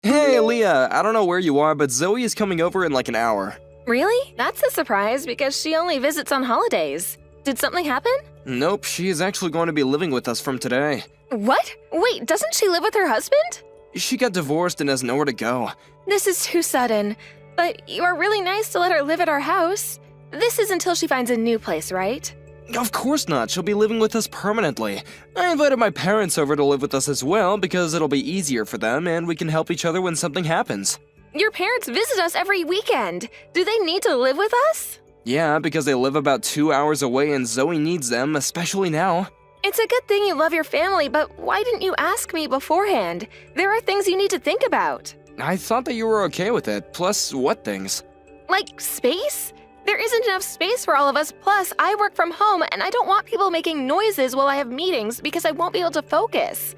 Hey, Leah, I don't know where you are, but Zoe is coming over in like an hour. Really? That's a surprise because she only visits on holidays. Did something happen? Nope, she is actually going to be living with us from today. What? Wait, doesn't she live with her husband? She got divorced and has nowhere to go. This is too sudden. But you are really nice to let her live at our house. This is until she finds a new place, right? Of course not, she'll be living with us permanently. I invited my parents over to live with us as well because it'll be easier for them and we can help each other when something happens. Your parents visit us every weekend. Do they need to live with us? Yeah, because they live about 2 hours away and Zoe needs them, especially now. It's a good thing you love your family, but why didn't you ask me beforehand? There are things you need to think about. I thought that you were okay with it, plus what things? Like space? There isn't enough space for all of us, plus I work from home and I don't want people making noises while I have meetings because I won't be able to focus.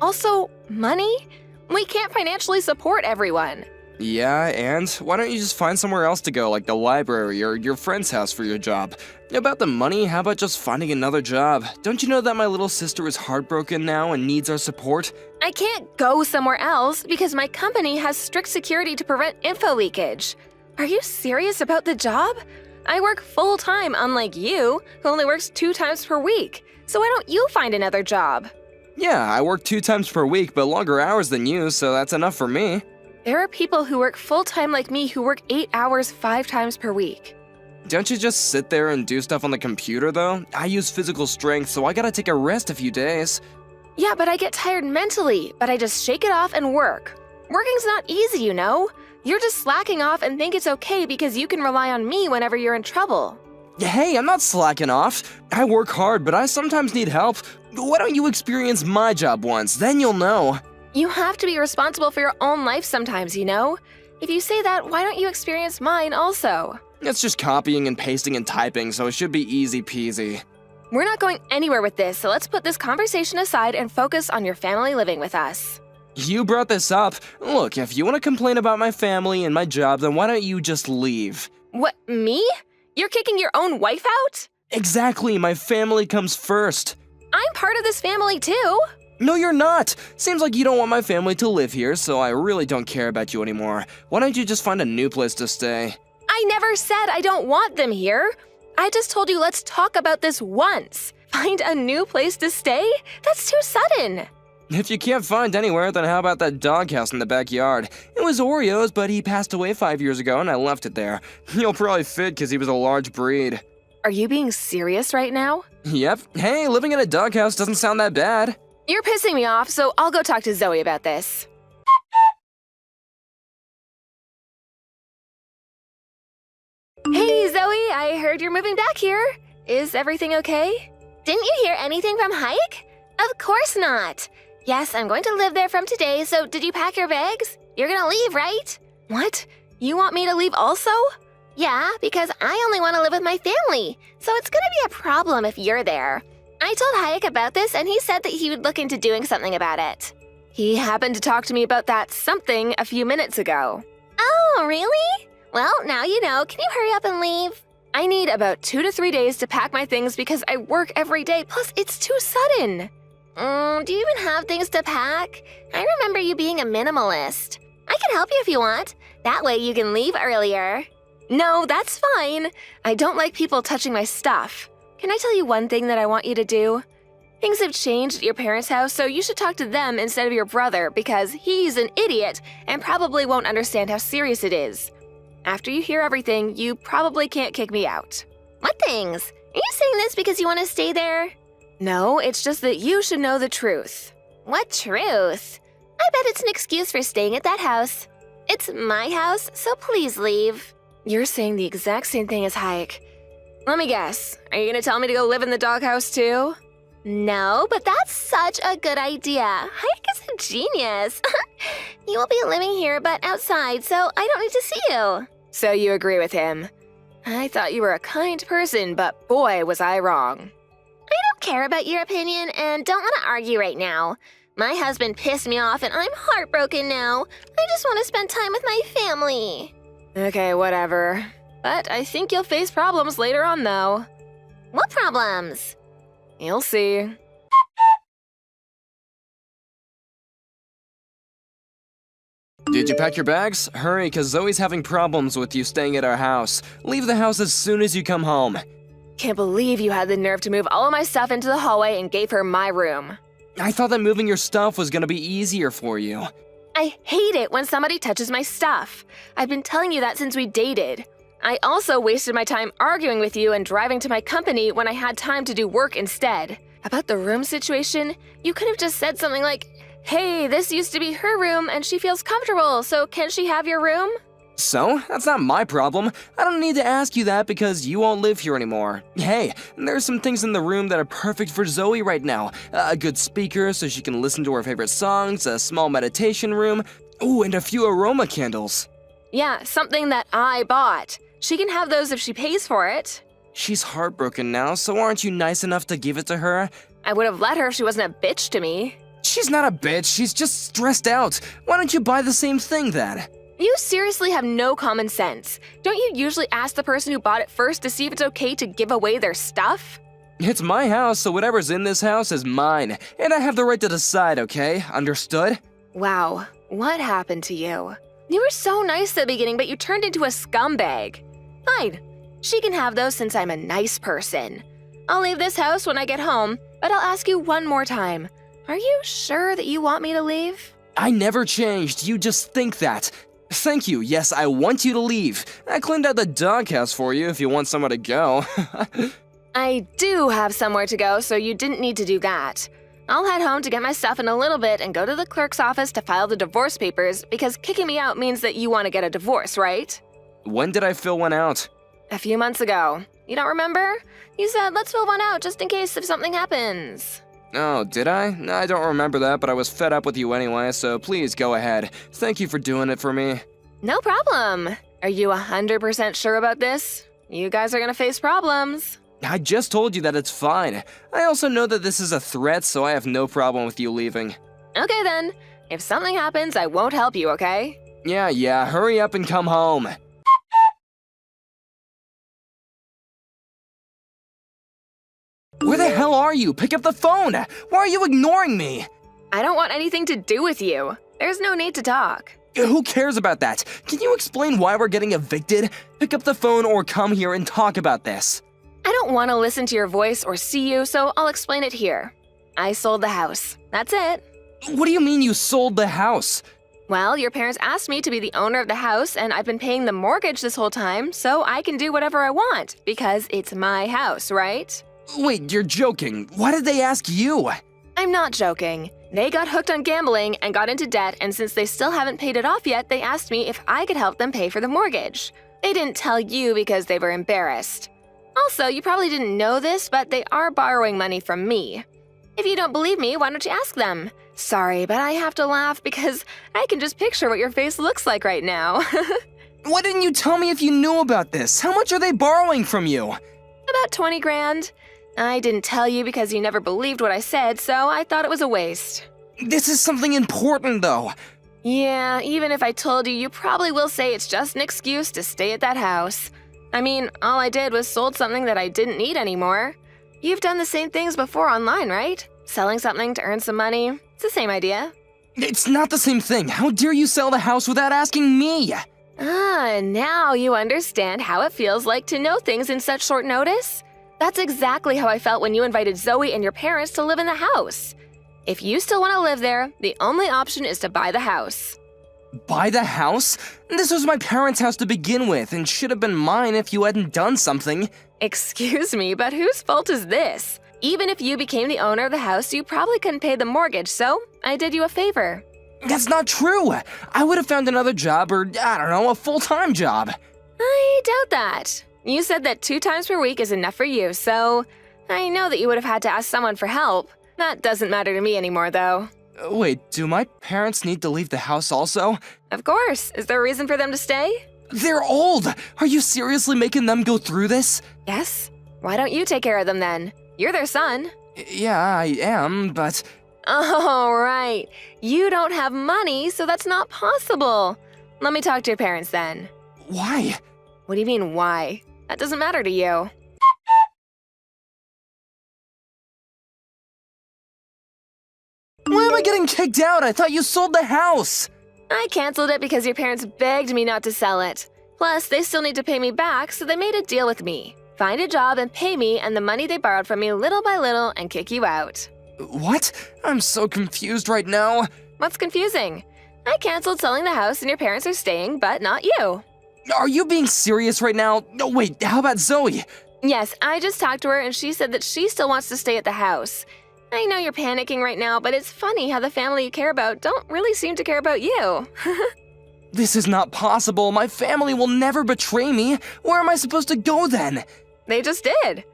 Also, money? We can't financially support everyone. Yeah, and why don't you just find somewhere else to go, like the library or your friend's house for your job? About the money, how about just finding another job? Don't you know that my little sister is heartbroken now and needs our support? I can't go somewhere else because my company has strict security to prevent info leakage. Are you serious about the job? I work full-time, unlike you, who only works 2 times per week. So why don't you find another job? Yeah, I work 2 times per week, but longer hours than you, so that's enough for me. There are people who work full-time like me who work 8 hours 5 times per week. Don't you just sit there and do stuff on the computer, though? I use physical strength, so I gotta take a rest a few days. Yeah, but I get tired mentally, but I just shake it off and work. Working's not easy, you know? You're just slacking off and think it's okay because you can rely on me whenever you're in trouble. Hey, I'm not slacking off. I work hard, but I sometimes need help. Why don't you experience my job once, then you'll know. You have to be responsible for your own life sometimes, you know? If you say that, why don't you experience mine also? It's just copying and pasting and typing, so it should be easy peasy. We're not going anywhere with this, so let's put this conversation aside and focus on your family living with us. You brought this up. Look, if you want to complain about my family and my job, then why don't you just leave? What, me? You're kicking your own wife out? Exactly, my family comes first. I'm part of this family too. No, you're not. Seems like you don't want my family to live here, so I really don't care about you anymore. Why don't you just find a new place to stay? I never said I don't want them here. I just told you let's talk about this once. Find a new place to stay? That's too sudden. If you can't find anywhere, then how about that doghouse in the backyard? It was Oreo's, but he passed away 5 years ago and I left it there. He'll probably fit because he was a large breed. Are you being serious right now? Yep. Hey, living in a doghouse doesn't sound that bad. You're pissing me off, so I'll go talk to Zoe about this. Hey, Zoe, I heard you're moving back here. Is everything okay? Didn't you hear anything from Hike? Of course not. Yes, I'm going to live there from today, so did you pack your bags? You're gonna leave, right? What? You want me to leave also? Yeah, because I only want to live with my family, so it's gonna be a problem if you're there. I told Hayek about this, and he said that he would look into doing something about it. He happened to talk to me about that something a few minutes ago. Oh, really? Well, now you know. Can you hurry up and leave? I need about 2 to 3 days to pack my things because I work every day, plus it's too sudden. Do you even have things to pack? I remember you being a minimalist. I can help you if you want. That way you can leave earlier. No, that's fine. I don't like people touching my stuff. Can I tell you one thing that I want you to do? Things have changed at your parents' house, so you should talk to them instead of your brother because he's an idiot and probably won't understand how serious it is. After you hear everything, you probably can't kick me out. What things? Are you saying this because you want to stay there? No, it's just that you should know the truth. What truth? I bet it's an excuse for staying at that house. It's my house, so please leave. You're saying the exact same thing as Hayek. Let me guess. Are you gonna tell me to go live in the doghouse too? No, but that's such a good idea. Hayek is a genius. You will be living here but outside, so I don't need to see you. So you agree with him. I thought you were a kind person, but boy, was I wrong. I don't care about your opinion and don't want to argue right now. My husband pissed me off and I'm heartbroken now. I just want to spend time with my family. Okay, whatever. But I think you'll face problems later on, though. What problems? You'll see. Did you pack your bags? Hurry, cause Zoe's having problems with you staying at our house. Leave the house as soon as you come home. Can't believe you had the nerve to move all of my stuff into the hallway and gave her my room. I thought that moving your stuff was gonna be easier for you. I hate it when somebody touches my stuff. I've been telling you that since we dated. I also wasted my time arguing with you and driving to my company when I had time to do work instead. About the room situation, you could have just said something like, "Hey, this used to be her room and she feels comfortable, so can she have your room?" So, that's not my problem. I don't need to ask you that because you won't live here anymore. Hey, there's some things in the room that are perfect for Zoe right now. A good speaker so she can listen to her favorite songs, a small meditation room, ooh, and a few aroma candles. Yeah, something that I bought. She can have those if she pays for it. She's heartbroken now, so aren't you nice enough to give it to her? I would have let her if she wasn't a bitch to me. She's not a bitch, she's just stressed out. Why don't you buy the same thing then? You seriously have no common sense. Don't you usually ask the person who bought it first to see if it's okay to give away their stuff? It's my house, so whatever's in this house is mine, and I have the right to decide, okay? Understood? Wow, what happened to you? You were so nice at the beginning, but you turned into a scumbag. Fine, she can have those since I'm a nice person. I'll leave this house when I get home, but I'll ask you one more time. Are you sure that you want me to leave? I never changed, you just think that. Thank you, yes, I want you to leave. I cleaned out the doghouse for you if you want somewhere to go. I do have somewhere to go, so you didn't need to do that. I'll head home to get my stuff in a little bit and go to the clerk's office to file the divorce papers because kicking me out means that you want to get a divorce, right? When did I fill one out? A few months ago. You don't remember? You said, let's fill one out just in case if something happens. Oh, did I? I don't remember that, but I was fed up with you anyway, so please go ahead. Thank you for doing it for me. No problem. Are you 100% sure about this? You guys are gonna face problems. I just told you that it's fine. I also know that this is a threat, so I have no problem with you leaving. Okay then. If something happens, I won't help you, okay? Yeah, hurry up and come home. Where the hell are you? Pick up the phone! Why are you ignoring me? I don't want anything to do with you. There's no need to talk. Who cares about that? Can you explain why we're getting evicted? Pick up the phone or come here and talk about this. I don't want to listen to your voice or see you, so I'll explain it here. I sold the house. That's it. What do you mean you sold the house? Well, your parents asked me to be the owner of the house, and I've been paying the mortgage this whole time, so I can do whatever I want, because it's my house, right? Wait, you're joking. Why did they ask you? I'm not joking. They got hooked on gambling and got into debt, and since they still haven't paid it off yet, they asked me if I could help them pay for the mortgage. They didn't tell you because they were embarrassed. Also, you probably didn't know this, but they are borrowing money from me. If you don't believe me, why don't you ask them? Sorry, but I have to laugh because I can just picture what your face looks like right now. Why didn't you tell me if you knew about this? How much are they borrowing from you? About 20 grand. I didn't tell you because you never believed what I said, so I thought it was a waste. This is something important, though. Yeah, even if I told you, you probably will say it's just an excuse to stay at that house. I mean, all I did was sold something that I didn't need anymore. You've done the same things before online, right? Selling something to earn some money. It's the same idea. It's not the same thing. How dare you sell the house without asking me? Ah, now you understand how it feels like to know things in such short notice? That's exactly how I felt when you invited Zoe and your parents to live in the house. If you still want to live there, the only option is to buy the house. Buy the house? This was my parents' house to begin with and should have been mine if you hadn't done something. Excuse me, but whose fault is this? Even if you became the owner of the house, you probably couldn't pay the mortgage, so I did you a favor. That's not true. I would have found another job or, I don't know, a full-time job. I doubt that. You said that 2 times per week is enough for you, so I know that you would have had to ask someone for help. That doesn't matter to me anymore, though. Wait, do my parents need to leave the house also? Of course. Is there a reason for them to stay? They're old! Are you seriously making them go through this? Yes. Why don't you take care of them then? You're their son. Yeah, I am, but... Oh, right. You don't have money, so that's not possible. Let me talk to your parents then. Why? What do you mean, why? That doesn't matter to you. Why am I getting kicked out? I thought you sold the house! I canceled it because your parents begged me not to sell it. Plus, they still need to pay me back, so they made a deal with me. Find a job and pay me and the money they borrowed from me little by little and kick you out. What? I'm so confused right now. What's confusing? I canceled selling the house and your parents are staying, but not you. Are you being serious right now? No, wait, how about Zoe? Yes, I just talked to her and she said that she still wants to stay at the house. I know you're panicking right now, but it's funny how the family you care about don't really seem to care about you. This is not possible. My family will never betray me. Where am I supposed to go then? They just did.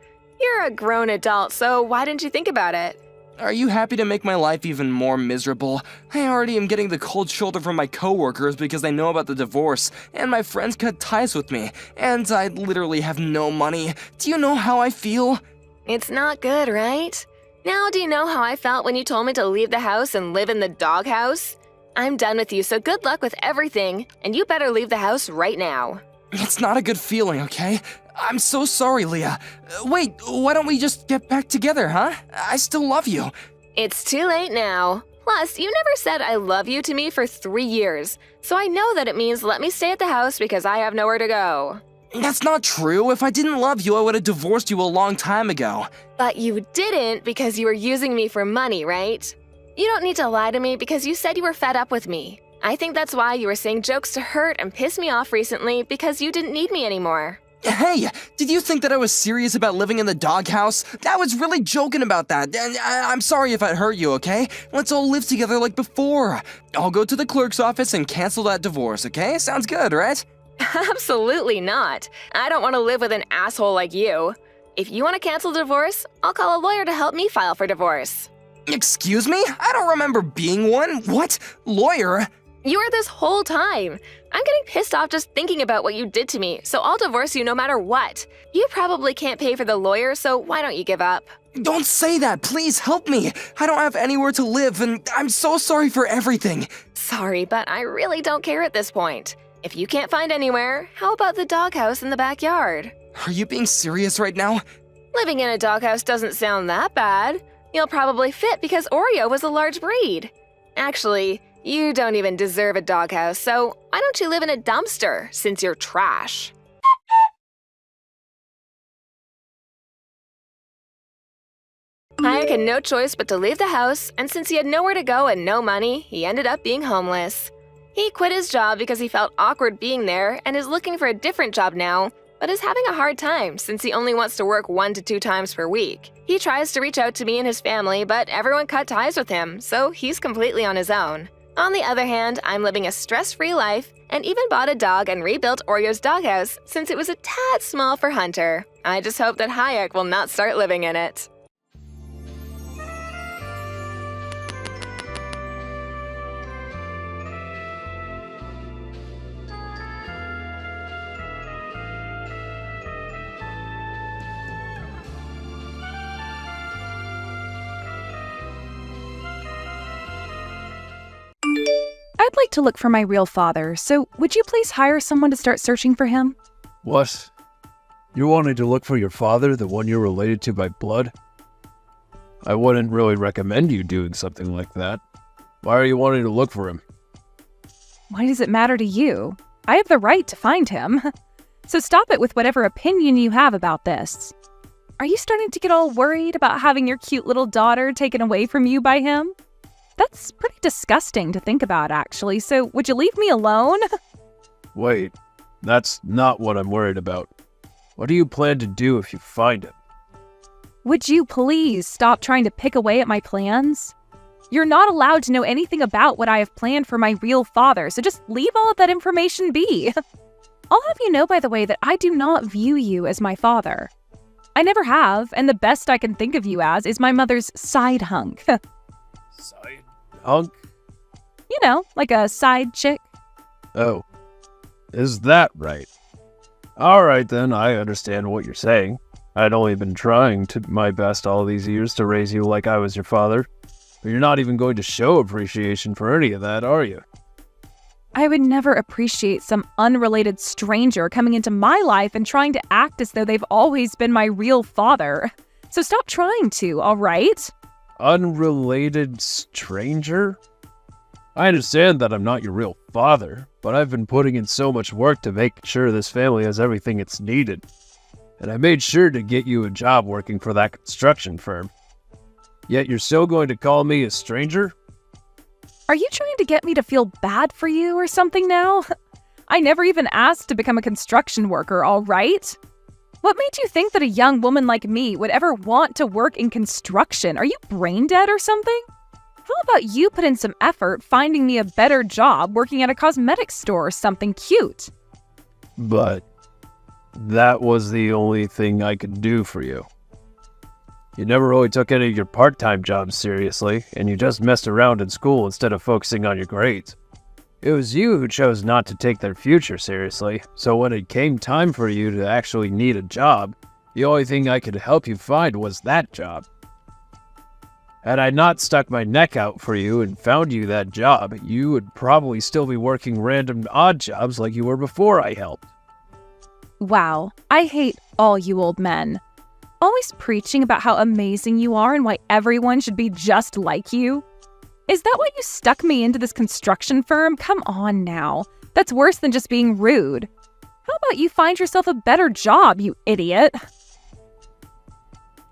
You're a grown adult, so why didn't you think about it? Are you happy to make my life even more miserable? I already am getting the cold shoulder from my coworkers because they know about the divorce, and my friends cut ties with me, and I literally have no money. Do you know how I feel? It's not good, right? Now do you know how I felt when you told me to leave the house and live in the doghouse? I'm done with you, so good luck with everything, and you better leave the house right now. It's not a good feeling, okay? I'm so sorry, Leah. Wait, why don't we just get back together, huh? I still love you. It's too late now. Plus, you never said I love you to me for 3 years, so I know that it means let me stay at the house because I have nowhere to go. That's not true. If I didn't love you, I would have divorced you a long time ago. But you didn't because you were using me for money, right? You don't need to lie to me because you said you were fed up with me. I think that's why you were saying jokes to hurt and piss me off recently because you didn't need me anymore. Hey, did you think that I was serious about living in the doghouse? I was really joking about that, and I'm sorry if I hurt you, okay? Let's all live together like before. I'll go to the clerk's office and cancel that divorce, okay? Sounds good, right? Absolutely not. I don't want to live with an asshole like you. If you want to cancel the divorce, I'll call a lawyer to help me file for divorce. Excuse me? I don't remember being one. What? Lawyer? You were this whole time. I'm getting pissed off just thinking about what you did to me, so I'll divorce you no matter what. You probably can't pay for the lawyer, so why don't you give up? Don't say that. Please help me. I don't have anywhere to live, and I'm so sorry for everything. Sorry, but I really don't care at this point. If you can't find anywhere, how about the doghouse in the backyard? Are you being serious right now? Living in a doghouse doesn't sound that bad. You'll probably fit because Oreo was a large breed. Actually, you don't even deserve a doghouse, so why don't you live in a dumpster since you're trash? Hayek had no choice but to leave the house, and since he had nowhere to go and no money, he ended up being homeless. He quit his job because he felt awkward being there and is looking for a different job now, but is having a hard time since he only wants to work 1 to 2 times per week. He tries to reach out to me and his family, but everyone cut ties with him, so he's completely on his own. On the other hand, I'm living a stress-free life and even bought a dog and rebuilt Oreo's doghouse since it was a tad small for Hunter. I just hope that Hayek will not start living in it. I'd like to look for my real father, so would you please hire someone to start searching for him? What? You're wanting to look for your father, the one you're related to by blood? I wouldn't really recommend you doing something like that. Why are you wanting to look for him? Why does it matter to you? I have the right to find him. So stop it with whatever opinion you have about this. Are you starting to get all worried about having your cute little daughter taken away from you by him? That's pretty disgusting to think about, actually, so would you leave me alone? Wait, that's not what I'm worried about. What do you plan to do if you find him? Would you please stop trying to pick away at my plans? You're not allowed to know anything about what I have planned for my real father, so just leave all of that information be. I'll have you know, by the way, that I do not view you as my father. I never have, and the best I can think of you as is my mother's side hunk. Side hunk? You know, like a side chick. Oh, is that right? Alright then, I understand what you're saying. I'd only been trying my best all these years to raise you like I was your father. But you're not even going to show appreciation for any of that, are you? I would never appreciate some unrelated stranger coming into my life and trying to act as though they've always been my real father. So stop trying to, alright? Unrelated stranger? I understand that I'm not your real father, but I've been putting in so much work to make sure this family has everything it's needed. And I made sure to get you a job working for that construction firm. Yet you're still going to call me a stranger? Are you trying to get me to feel bad for you or something now? I never even asked to become a construction worker, all right? What made you think that a young woman like me would ever want to work in construction? Are you brain dead or something? How about you put in some effort finding me a better job working at a cosmetics store or something cute? But that was the only thing I could do for you. You never really took any of your part-time jobs seriously, and you just messed around in school instead of focusing on your grades. It was you who chose not to take their future seriously, so when it came time for you to actually need a job, the only thing I could help you find was that job. Had I not stuck my neck out for you and found you that job, you would probably still be working random odd jobs like you were before I helped. Wow, I hate all you old men. Always preaching about how amazing you are and why everyone should be just like you. Is that why you stuck me into this construction firm? Come on now. That's worse than just being rude. How about you find yourself a better job, you idiot?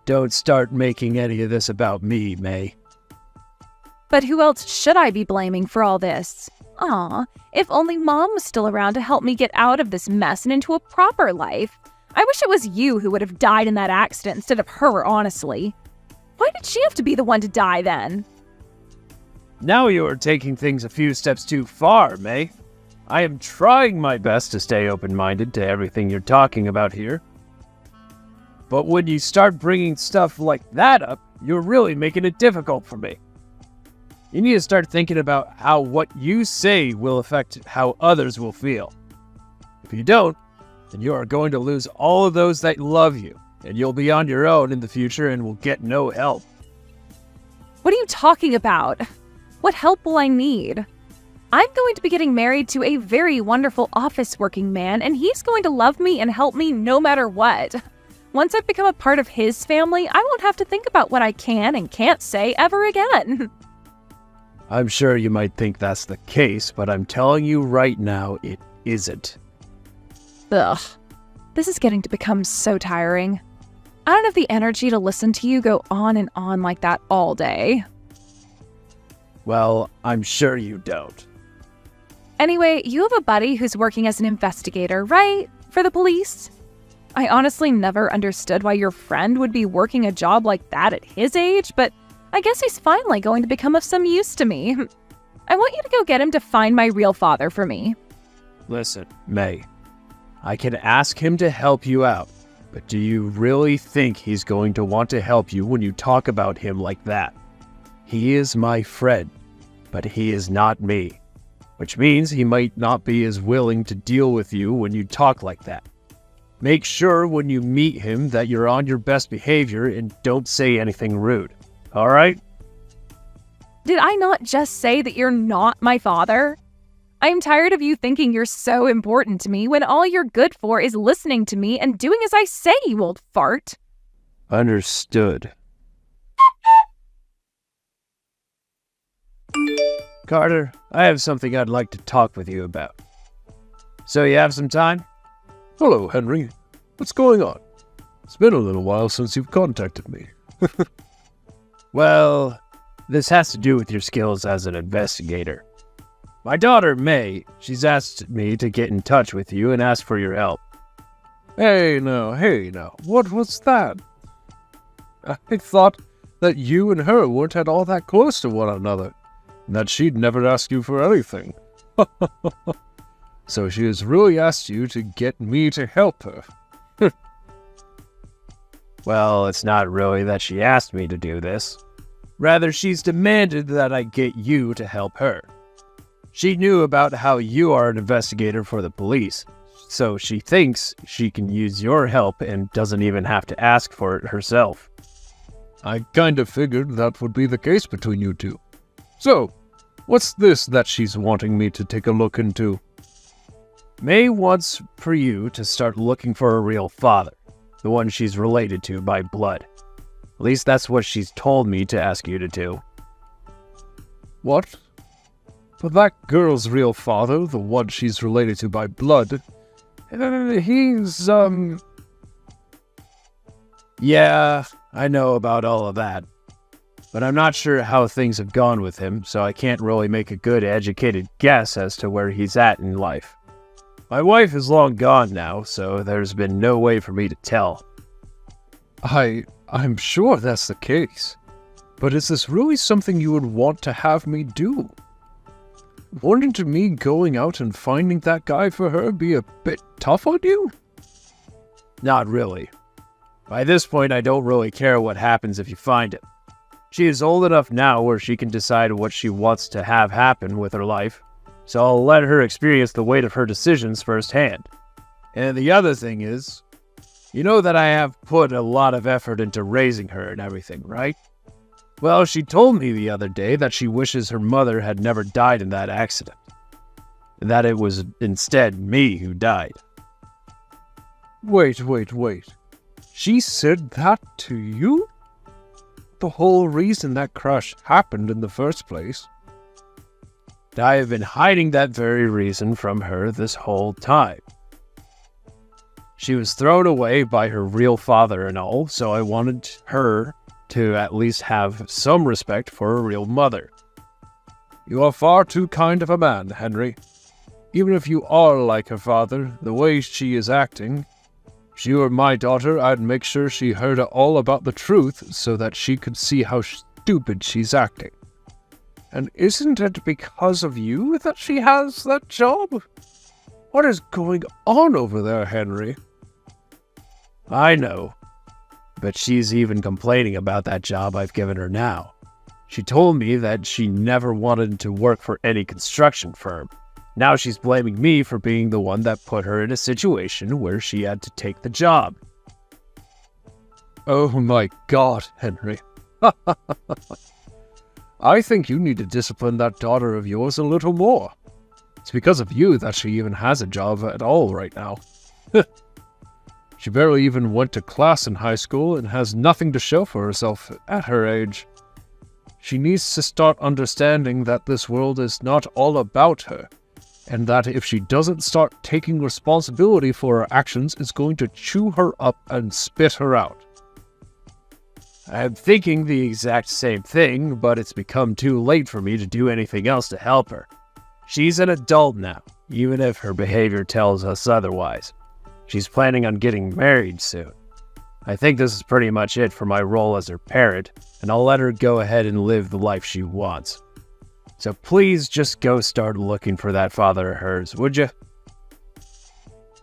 Don't start making any of this about me, May. But who else should I be blaming for all this? Aw, if only Mom was still around to help me get out of this mess and into a proper life. I wish it was you who would have died in that accident instead of her, honestly. Why did she have to be the one to die then? Now you are taking things a few steps too far, May. I am trying my best to stay open-minded to everything you're talking about here. But when you start bringing stuff like that up, you're really making it difficult for me. You need to start thinking about how what you say will affect how others will feel. If you don't, then you are going to lose all of those that love you, and you'll be on your own in the future and will get no help. What are you talking about? What help will I need? I'm going to be getting married to a very wonderful office-working man, and he's going to love me and help me no matter what. Once I've become a part of his family, I won't have to think about what I can and can't say ever again. I'm sure you might think that's the case, but I'm telling you right now, it isn't. Ugh, this is getting to become so tiring. I don't have the energy to listen to you go on and on like that all day. Well, I'm sure you don't. Anyway, you have a buddy who's working as an investigator, right? For the police? I honestly never understood why your friend would be working a job like that at his age, but I guess he's finally going to become of some use to me. I want you to go get him to find my real father for me. Listen, May, I can ask him to help you out, but do you really think he's going to want to help you when you talk about him like that? He is my friend, but he is not me, which means he might not be as willing to deal with you when you talk like that. Make sure when you meet him that you're on your best behavior and don't say anything rude, all right? Did I not just say that you're not my father? I'm tired of you thinking you're so important to me when all you're good for is listening to me and doing as I say, you old fart. Understood. Carter, I have something I'd like to talk with you about. So you have some time? Hello, Henry. What's going on? It's been a little while since you've contacted me. Well, this has to do with your skills as an investigator. My daughter, May, she's asked me to get in touch with you and ask for your help. Hey now, what was that? I thought that you and her weren't at all that close to one another, and that she'd never ask you for anything. So she has really asked you to get me to help her. Well, it's not really that she asked me to do this. Rather, she's demanded that I get you to help her. She knew about how you are an investigator for the police, so she thinks she can use your help and doesn't even have to ask for it herself. I kind of figured that would be the case between you two. So, what's this that she's wanting me to take a look into? May wants for you to start looking for a real father, the one she's related to by blood. At least that's what she's told me to ask you to do. What? But that girl's real father, the one she's related to by blood, he's, Yeah, I know about all of that. But I'm not sure how things have gone with him, so I can't really make a good educated guess as to where he's at in life. My wife is long gone now, so there's been no way for me to tell. I'm sure that's the case. But is this really something you would want to have me do? Wouldn't me going out and finding that guy for her be a bit tough on you? Not really. By this point, I don't really care what happens if you find him. She is old enough now where she can decide what she wants to have happen with her life, so I'll let her experience the weight of her decisions firsthand. And the other thing is, you know that I have put a lot of effort into raising her and everything, right? Well, she told me the other day that she wishes her mother had never died in that accident. That it was instead me who died. Wait. She said that to you? The whole reason that crash happened in the first place. I have been hiding that very reason from her this whole time. She was thrown away by her real father and all, so I wanted her to at least have some respect for her real mother. You are far too kind of a man, Henry. Even if you are like her father, the way she is acting, if she were my daughter, I'd make sure she heard all about the truth so that she could see how stupid she's acting. And isn't it because of you that she has that job? What is going on over there, Henry? I know, but she's even complaining about that job I've given her now. She told me that she never wanted to work for any construction firm. Now she's blaming me for being the one that put her in a situation where she had to take the job. Oh my God, Henry. I think you need to discipline that daughter of yours a little more. It's because of you that she even has a job at all right now. She barely even went to class in high school and has nothing to show for herself at her age. She needs to start understanding that this world is not all about her, and that if she doesn't start taking responsibility for her actions, it's going to chew her up and spit her out. I'm thinking the exact same thing, but it's become too late for me to do anything else to help her. She's an adult now, even if her behavior tells us otherwise. She's planning on getting married soon. I think this is pretty much it for my role as her parent, and I'll let her go ahead and live the life she wants. So please just go start looking for that father of hers, would you?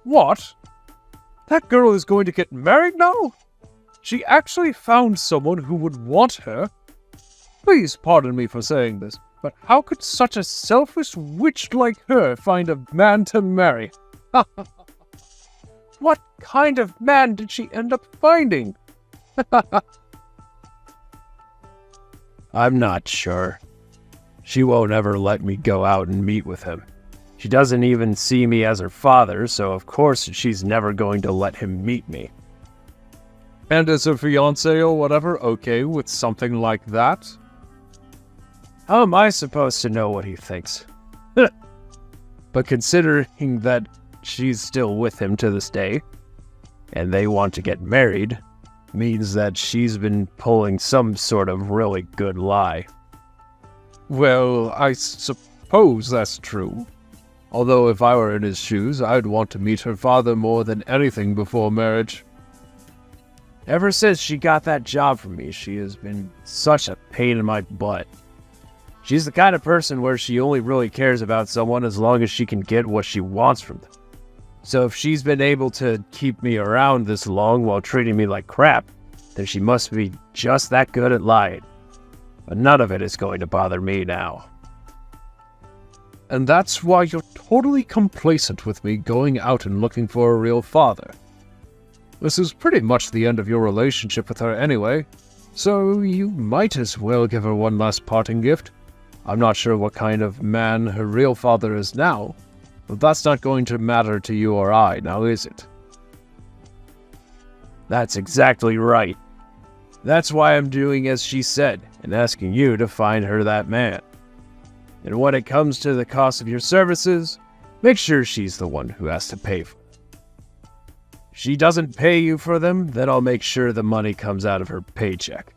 What? That girl is going to get married now? She actually found someone who would want her? Please pardon me for saying this, but how could such a selfish witch like her find a man to marry? What kind of man did she end up finding? I'm not sure. She won't ever let me go out and meet with him. She doesn't even see me as her father, so of course she's never going to let him meet me. And is her fiancé or whatever okay with something like that? How am I supposed to know what he thinks? But considering that she's still with him to this day, and they want to get married, means that she's been pulling some sort of really good lie. Well, I suppose that's true. Although if I were in his shoes, I'd want to meet her father more than anything before marriage. Ever since she got that job from me, she has been such a pain in my butt. She's the kind of person where she only really cares about someone as long as she can get what she wants from them. So if she's been able to keep me around this long while treating me like crap, then she must be just that good at lying. But none of it is going to bother me now. And that's why you're totally complacent with me going out and looking for a real father. This is pretty much the end of your relationship with her anyway, so you might as well give her one last parting gift. I'm not sure what kind of man her real father is now, but that's not going to matter to you or I, now is it? That's exactly right. That's why I'm doing as she said, and asking you to find her that man. And when it comes to the cost of your services, make sure she's the one who has to pay for them. If she doesn't pay you for them, then I'll make sure the money comes out of her paycheck.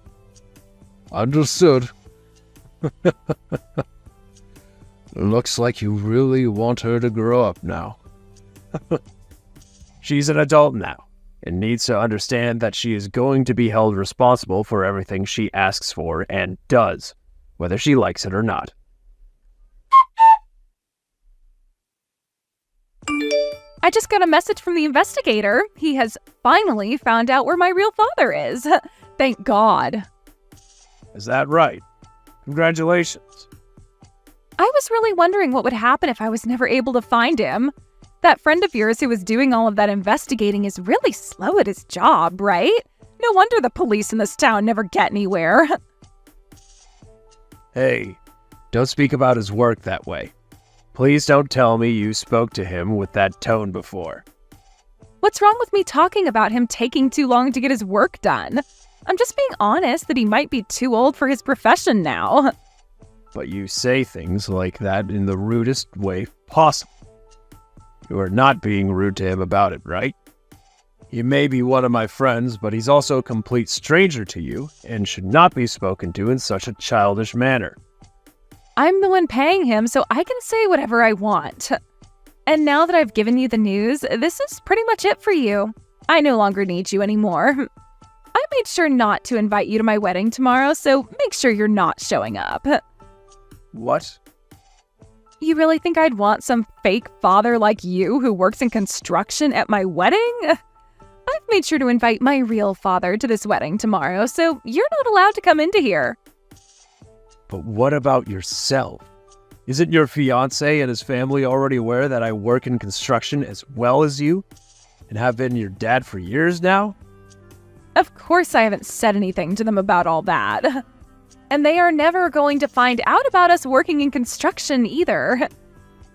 Understood. Looks like you really want her to grow up now. She's an adult now, and needs to understand that she is going to be held responsible for everything she asks for and does, whether she likes it or not. I just got a message from the investigator. He has finally found out where my real father is. Thank God. Is that right? Congratulations. I was really wondering what would happen if I was never able to find him. That friend of yours who was doing all of that investigating is really slow at his job, right? No wonder the police in this town never get anywhere. Hey, don't speak about his work that way. Please don't tell me you spoke to him with that tone before. What's wrong with me talking about him taking too long to get his work done? I'm just being honest that he might be too old for his profession now. But you say things like that in the rudest way possible. You are not being rude to him about it, right? He may be one of my friends, but he's also a complete stranger to you and should not be spoken to in such a childish manner. I'm the one paying him, so I can say whatever I want. And now that I've given you the news, this is pretty much it for you. I no longer need you anymore. I made sure not to invite you to my wedding tomorrow, so make sure you're not showing up. What? You really think I'd want some fake father like you who works in construction at my wedding? I've made sure to invite my real father to this wedding tomorrow, so you're not allowed to come into here. But what about yourself? Isn't your fiancé and his family already aware that I work in construction as well as you? And have been your dad for years now? Of course I haven't said anything to them about all that. And they are never going to find out about us working in construction either.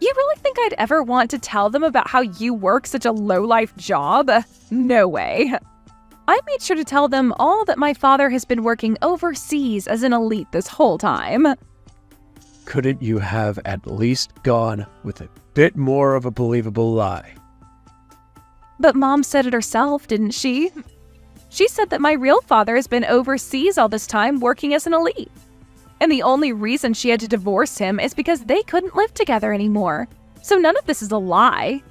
You really think I'd ever want to tell them about how you work such a low-life job? No way. I made sure to tell them all that my father has been working overseas as an elite this whole time. Couldn't you have at least gone with a bit more of a believable lie? But Mom said it herself, didn't she? She said that my real father has been overseas all this time working as an elite. And the only reason she had to divorce him is because they couldn't live together anymore. So none of this is a lie.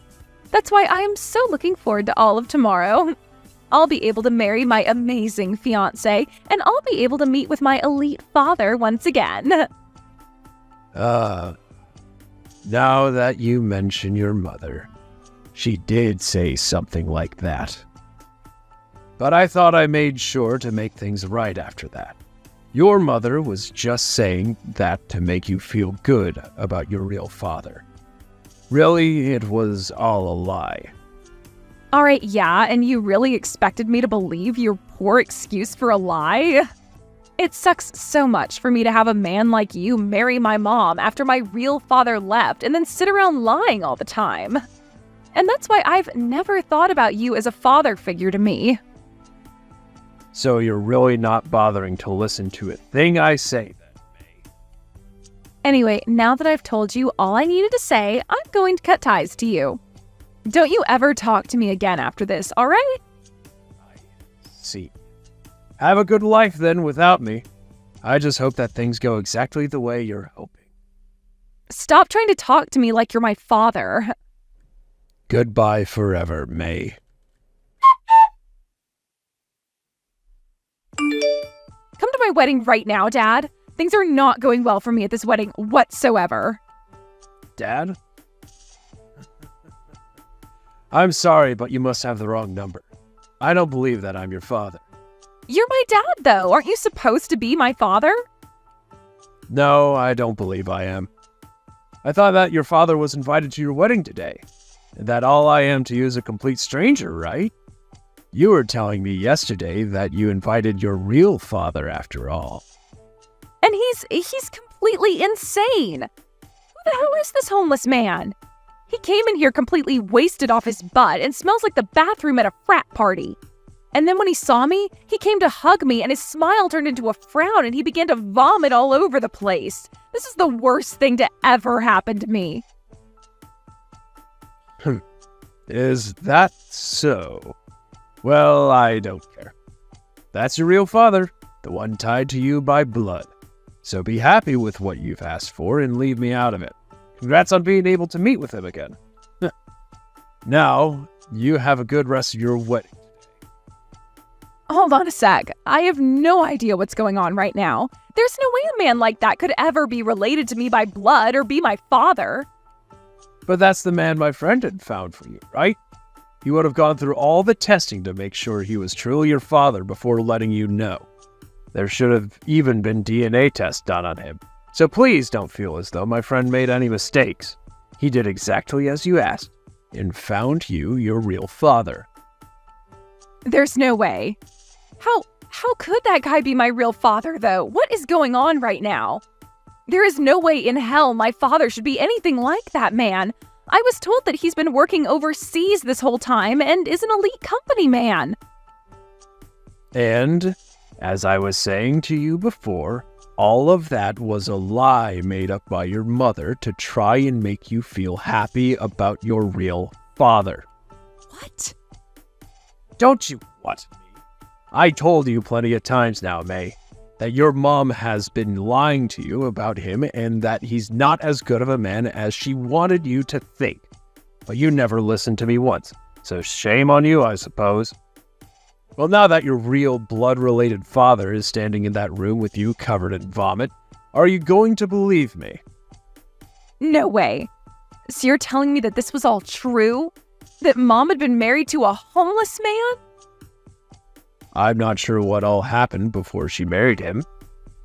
That's why I am so looking forward to all of tomorrow. I'll be able to marry my amazing fiancé, and I'll be able to meet with my elite father once again. Now that you mention your mother, she did say something like that. But I thought I made sure to make things right after that. Your mother was just saying that to make you feel good about your real father. Really, it was all a lie. All right, yeah, and you really expected me to believe your poor excuse for a lie? It sucks so much for me to have a man like you marry my mom after my real father left and then sit around lying all the time. And that's why I've never thought about you as a father figure to me. So you're really not bothering to listen to a thing I say then, May? Anyway, now that I've told you all I needed to say, I'm going to cut ties to you. Don't you ever talk to me again after this, all right? I see. Have a good life then without me. I just hope that things go exactly the way you're hoping. Stop trying to talk to me like you're my father. Goodbye forever, May. Come to my wedding right now, Dad. Things are not going well for me at this wedding whatsoever. Dad? I'm sorry, but you must have the wrong number. I don't believe that I'm your father. You're my dad, though. Aren't you supposed to be my father? No, I don't believe I am. I thought that your father was invited to your wedding today, and that all I am to you is a complete stranger, right? You were telling me yesterday that you invited your real father after all. And he's completely insane. Who the hell is this homeless man? He came in here completely wasted off his butt and smells like the bathroom at a frat party. And then when he saw me, he came to hug me and his smile turned into a frown and he began to vomit all over the place. This is the worst thing to ever happen to me. Is that so? Well, I don't care. That's your real father, the one tied to you by blood. So be happy with what you've asked for and leave me out of it. Congrats on being able to meet with him again. Now, you have a good rest of your wedding. Hold on a sec. I have no idea what's going on right now. There's no way a man like that could ever be related to me by blood or be my father. But that's the man my friend had found for you, right? He would have gone through all the testing to make sure he was truly your father before letting you know. There should have even been DNA tests done on him. So please don't feel as though my friend made any mistakes. He did exactly as you asked and found you your real father. There's no way. How could that guy be my real father, though? What is going on right now? There is no way in hell my father should be anything like that man. I was told that he's been working overseas this whole time and is an elite company man. And, as I was saying to you before, all of that was a lie made up by your mother to try and make you feel happy about your real father. What? Don't you what me? I told you plenty of times now, May, that your mom has been lying to you about him and that he's not as good of a man as she wanted you to think. But you never listened to me once, so shame on you, I suppose. Well, now that your real blood-related father is standing in that room with you covered in vomit, are you going to believe me? No way. So you're telling me that this was all true? That Mom had been married to a homeless man? I'm not sure what all happened before she married him,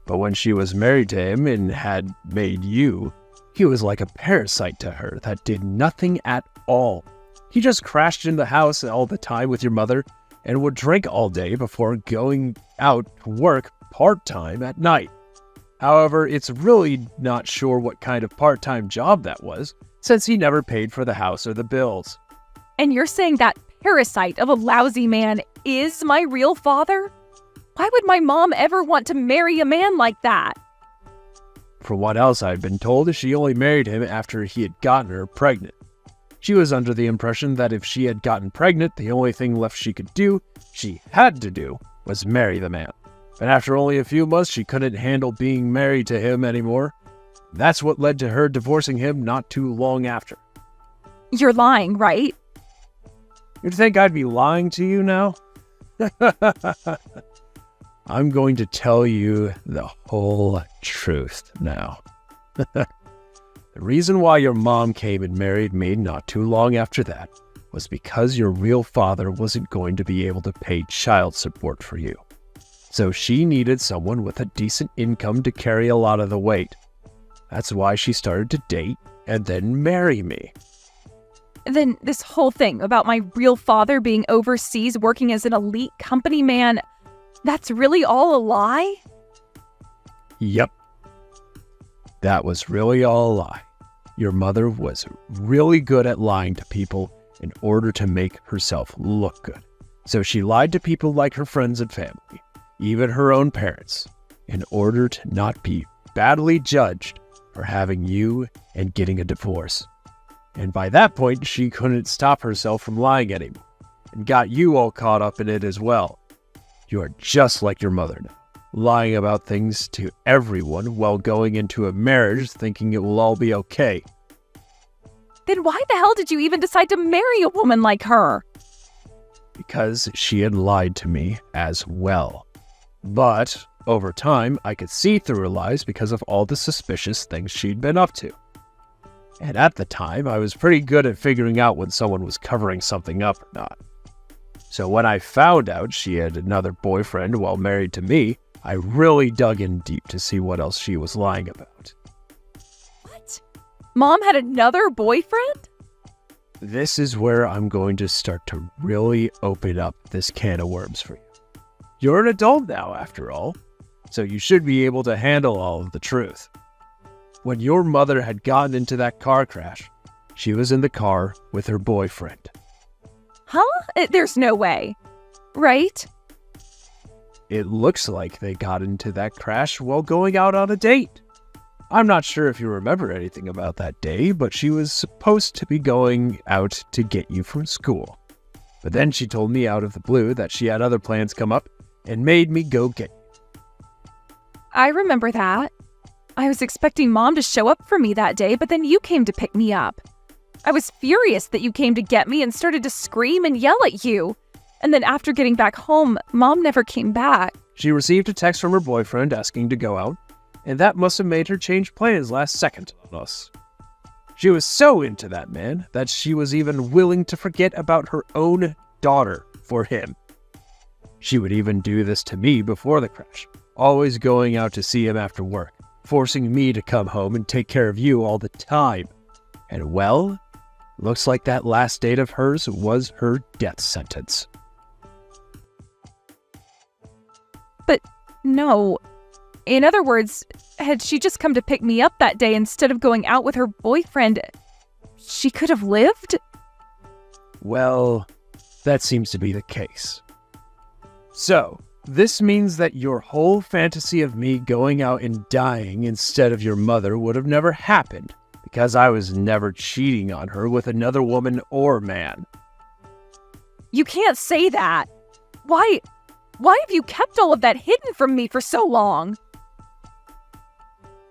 but when she was married to him and had made you, he was like a parasite to her that did nothing at all. He just crashed in the house all the time with your mother and would drink all day before going out to work part-time at night. However, it's really not sure what kind of part-time job that was, since he never paid for the house or the bills. And you're saying that parasite of a lousy man is my real father? Why would my mom ever want to marry a man like that? From what else I've been told, she only married him after he had gotten her pregnant. She was under the impression that if she had gotten pregnant, the only thing left she had to do, was marry the man. But after only a few months, she couldn't handle being married to him anymore. That's what led to her divorcing him not too long after. You're lying, right? You'd think I'd be lying to you now? I'm going to tell you the whole truth now. The reason why your mom came and married me not too long after that was because your real father wasn't going to be able to pay child support for you. So she needed someone with a decent income to carry a lot of the weight. That's why she started to date and then marry me. Then this whole thing about my real father being overseas working as an elite company man, that's really all a lie? Yep. That was really all a lie. Your mother was really good at lying to people in order to make herself look good. So she lied to people like her friends and family, even her own parents, in order to not be badly judged for having you and getting a divorce. And by that point, she couldn't stop herself from lying anymore, and got you all caught up in it as well. You are just like your mother now, lying about things to everyone while going into a marriage thinking it will all be okay. Then why the hell did you even decide to marry a woman like her? Because she had lied to me as well. But over time, I could see through her lies because of all the suspicious things she'd been up to. And at the time, I was pretty good at figuring out when someone was covering something up or not. So when I found out she had another boyfriend while married to me, I really dug in deep to see what else she was lying about. What? Mom had another boyfriend? This is where I'm going to start to really open up this can of worms for you. You're an adult now, after all, so you should be able to handle all of the truth. When your mother had gotten into that car crash, she was in the car with her boyfriend. Huh? There's no way. right? It looks like they got into that crash while going out on a date. I'm not sure if you remember anything about that day, but she was supposed to be going out to get you from school. But then she told me out of the blue that she had other plans come up and made me go get you. I remember that. I was expecting Mom to show up for me that day, but then you came to pick me up. I was furious that you came to get me and started to scream and yell at you. And then after getting back home, Mom never came back. She received a text from her boyfriend asking to go out, and that must have made her change plans last second on us. She was so into that man that she was even willing to forget about her own daughter for him. She would even do this to me before the crash, always going out to see him after work, forcing me to come home and take care of you all the time. And well, looks like that last date of hers was her death sentence. But no. In other words, had she just come to pick me up that day instead of going out with her boyfriend, she could have lived? Well, that seems to be the case. So, this means that your whole fantasy of me going out and dying instead of your mother would have never happened, because I was never cheating on her with another woman or man. You can't say that. Why have you kept all of that hidden from me for so long?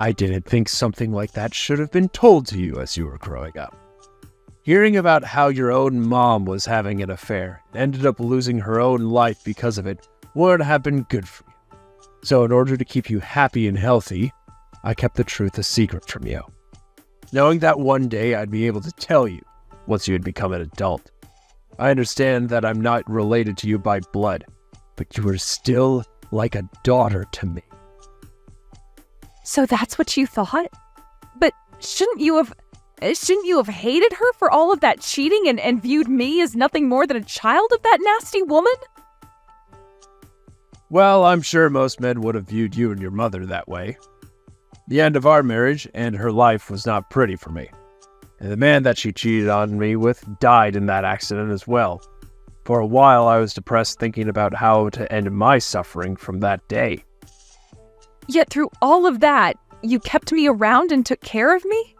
I didn't think something like that should have been told to you as you were growing up. Hearing about how your own mom was having an affair and ended up losing her own life because of it would have been good for you. So in order to keep you happy and healthy, I kept the truth a secret from you, knowing that one day I'd be able to tell you once you had become an adult. I understand that I'm not related to you by blood, but you are still like a daughter to me. So that's what you thought? But shouldn't you have hated her for all of that cheating and viewed me as nothing more than a child of that nasty woman? Well, I'm sure most men would have viewed you and your mother that way. The end of our marriage and her life was not pretty for me. And the man that she cheated on me with died in that accident as well. For a while, I was depressed thinking about how to end my suffering from that day. Yet through all of that, you kept me around and took care of me?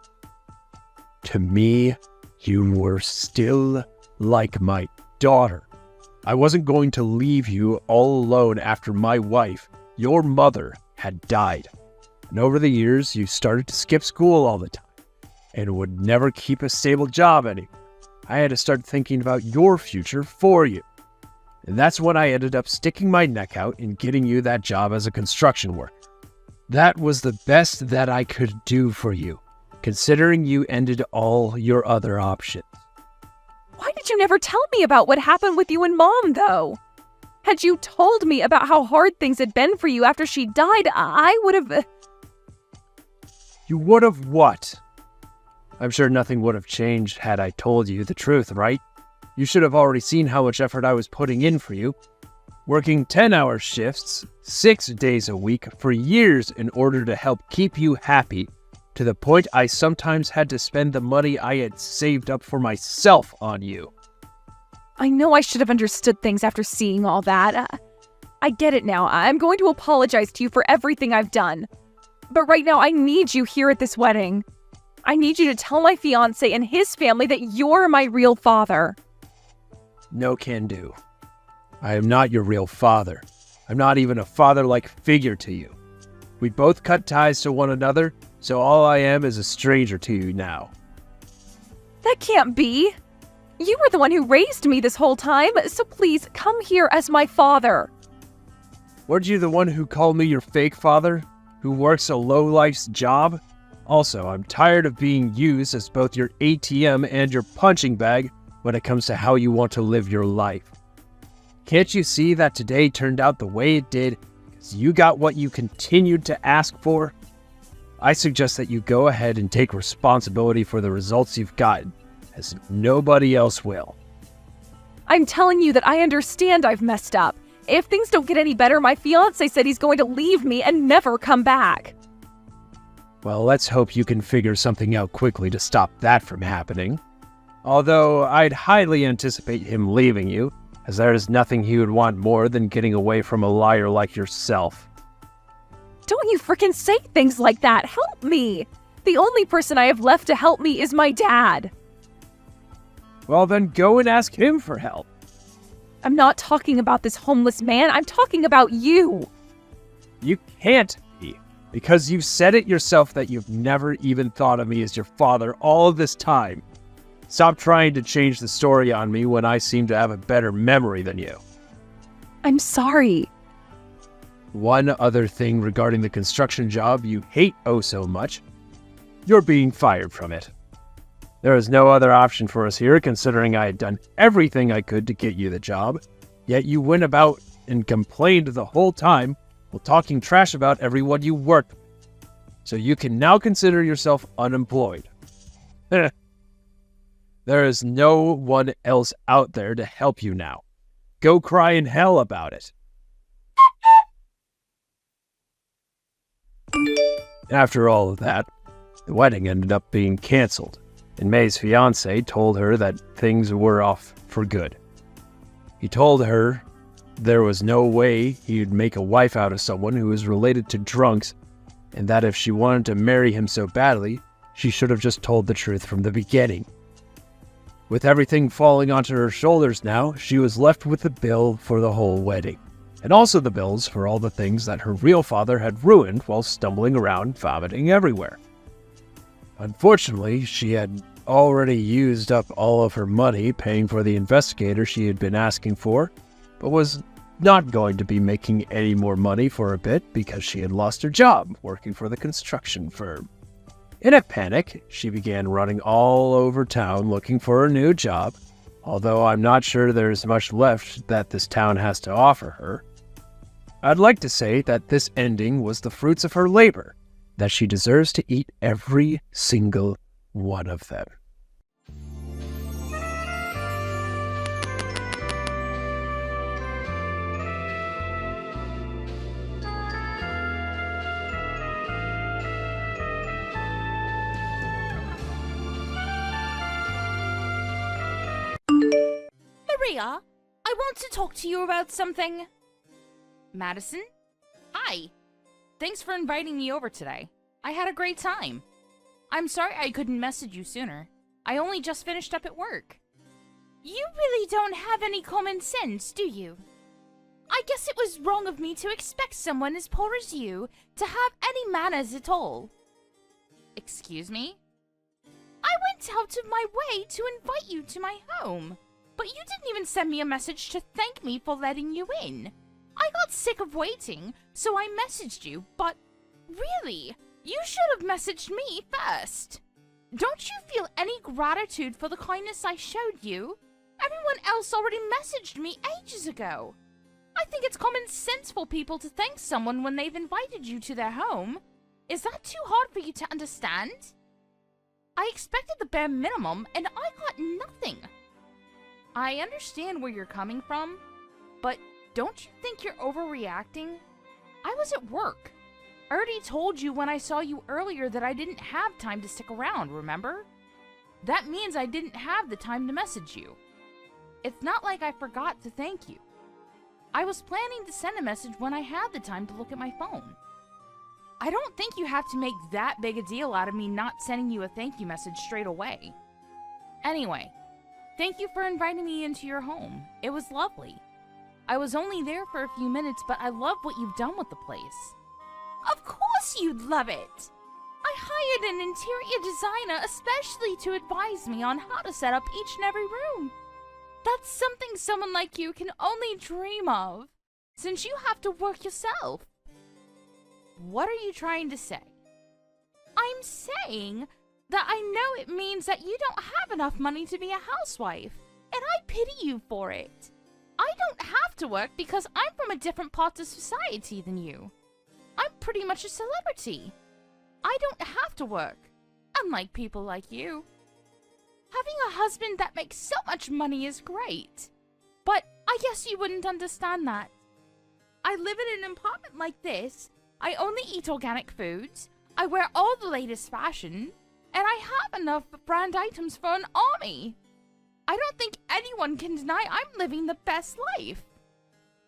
To me, you were still like my daughter. I wasn't going to leave you all alone after my wife, your mother, had died. And over the years, you started to skip school all the time and would never keep a stable job anymore. I had to start thinking about your future for you. And that's when I ended up sticking my neck out and getting you that job as a construction worker. That was the best that I could do for you, considering you ended all your other options. Why did you never tell me about what happened with you and Mom, though? Had you told me about how hard things had been for you after she died, I would have... You would have what? I'm sure nothing would have changed had I told you the truth, right? You should have already seen how much effort I was putting in for you. Working 10-hour shifts, 6 days a week for years in order to help keep you happy, to the point I sometimes had to spend the money I had saved up for myself on you. I know I should have understood things after seeing all that. I get it now. I'm going to apologize to you for everything I've done. But right now, I need you here at this wedding. I need you to tell my fiancé and his family that you're my real father. No can do. I am not your real father. I'm not even a father-like figure to you. We both cut ties to one another, so all I am is a stranger to you now. That can't be. You were the one who raised me this whole time, so please come here as my father. Weren't you the one who called me your fake father, who works a low-life's job? Also, I'm tired of being used as both your ATM and your punching bag when it comes to how you want to live your life. Can't you see that today turned out the way it did because you got what you continued to ask for? I suggest that you go ahead and take responsibility for the results you've gotten, as nobody else will. I'm telling you that I understand I've messed up. If things don't get any better, my fiancé said he's going to leave me and never come back. Well, let's hope you can figure something out quickly to stop that from happening. Although I'd highly anticipate him leaving you, as there is nothing he would want more than getting away from a liar like yourself. Don't you frickin' say things like that! Help me! The only person I have left to help me is my dad! Well, then go and ask him for help. I'm not talking about this homeless man, I'm talking about you! You can't be, because you've said it yourself that you've never even thought of me as your father all of this time. Stop trying to change the story on me when I seem to have a better memory than you. I'm sorry. One other thing regarding the construction job you hate oh so much. You're being fired from it. There is no other option for us here, considering I had done everything I could to get you the job. Yet you went about and complained the whole time while talking trash about everyone you worked with. So you can now consider yourself unemployed. There is no one else out there to help you now. Go cry in hell about it. After all of that, the wedding ended up being canceled, and May's fiance told her that things were off for good. He told her there was no way he'd make a wife out of someone who was related to drunks, and that if she wanted to marry him so badly, she should have just told the truth from the beginning. With everything falling onto her shoulders now, she was left with the bill for the whole wedding, and also the bills for all the things that her real father had ruined while stumbling around vomiting everywhere. Unfortunately, she had already used up all of her money paying for the investigator she had been asking for, but was not going to be making any more money for a bit because she had lost her job working for the construction firm. In a panic, she began running all over town looking for a new job, although I'm not sure there's much left that this town has to offer her. I'd like to say that this ending was the fruits of her labor, that she deserves to eat every single one of them. Maria, I want to talk to you about something. Madison? Hi. Thanks for inviting me over today. I had a great time. I'm sorry I couldn't message you sooner. I only just finished up at work. You really don't have any common sense, do you? I guess it was wrong of me to expect someone as poor as you to have any manners at all. Excuse me? I went out of my way to invite you to my home, but you didn't even send me a message to thank me for letting you in. I got sick of waiting, so I messaged you, but really, you should have messaged me first. Don't you feel any gratitude for the kindness I showed you? Everyone else already messaged me ages ago. I think it's common sense for people to thank someone when they've invited you to their home. Is that too hard for you to understand? I expected the bare minimum, and I got nothing. I understand where you're coming from, but don't you think you're overreacting? I was at work. I already told you when I saw you earlier that I didn't have time to stick around, remember? That means I didn't have the time to message you. It's not like I forgot to thank you. I was planning to send a message when I had the time to look at my phone. I don't think you have to make that big a deal out of me not sending you a thank you message straight away. Anyway, thank you for inviting me into your home. It was lovely. I was only there for a few minutes, but I love what you've done with the place. Of course you'd love it! I hired an interior designer especially to advise me on how to set up each and every room. That's something someone like you can only dream of, since you have to work yourself. What are you trying to say? I'm saying that I know it means that you don't have enough money to be a housewife, and I pity you for it. I don't have to work because I'm from a different part of society than you. I'm pretty much a celebrity. I don't have to work, unlike people like you. Having a husband that makes so much money is great, but I guess you wouldn't understand that. I live in an apartment like this. I only eat organic foods, I wear all the latest fashion, and I have enough brand items for an army. I don't think anyone can deny I'm living the best life.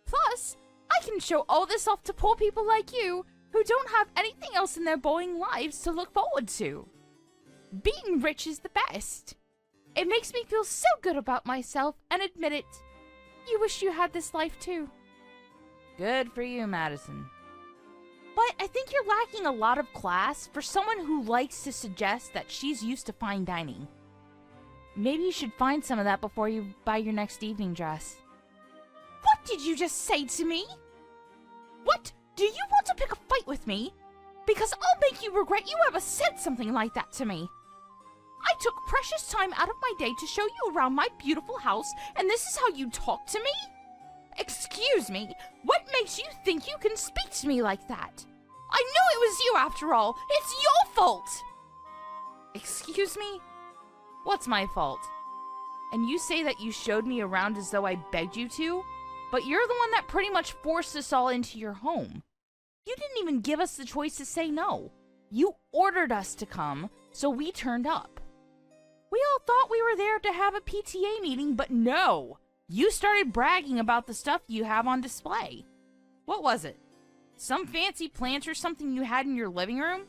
Plus, I can show all this off to poor people like you who don't have anything else in their boring lives to look forward to. Being rich is the best. It makes me feel so good about myself, and admit it, you wish you had this life too. Good for you, Madison. But I think you're lacking a lot of class for someone who likes to suggest that she's used to fine dining. Maybe you should find some of that before you buy your next evening dress. What did you just say to me? What? Do you want to pick a fight with me? Because I'll make you regret you ever said something like that to me. I took precious time out of my day to show you around my beautiful house, and this is how you talk to me? Excuse me, what makes you think you can speak to me like that? I knew it was you after all. It's your fault. Excuse me? What's my fault? And you say that you showed me around as though I begged you to? But you're the one that pretty much forced us all into your home. You didn't even give us the choice to say no. You ordered us to come, so we turned up. We all thought we were there to have a PTA meeting, but no! You started bragging about the stuff you have on display. What was it? Some fancy plant or something you had in your living room?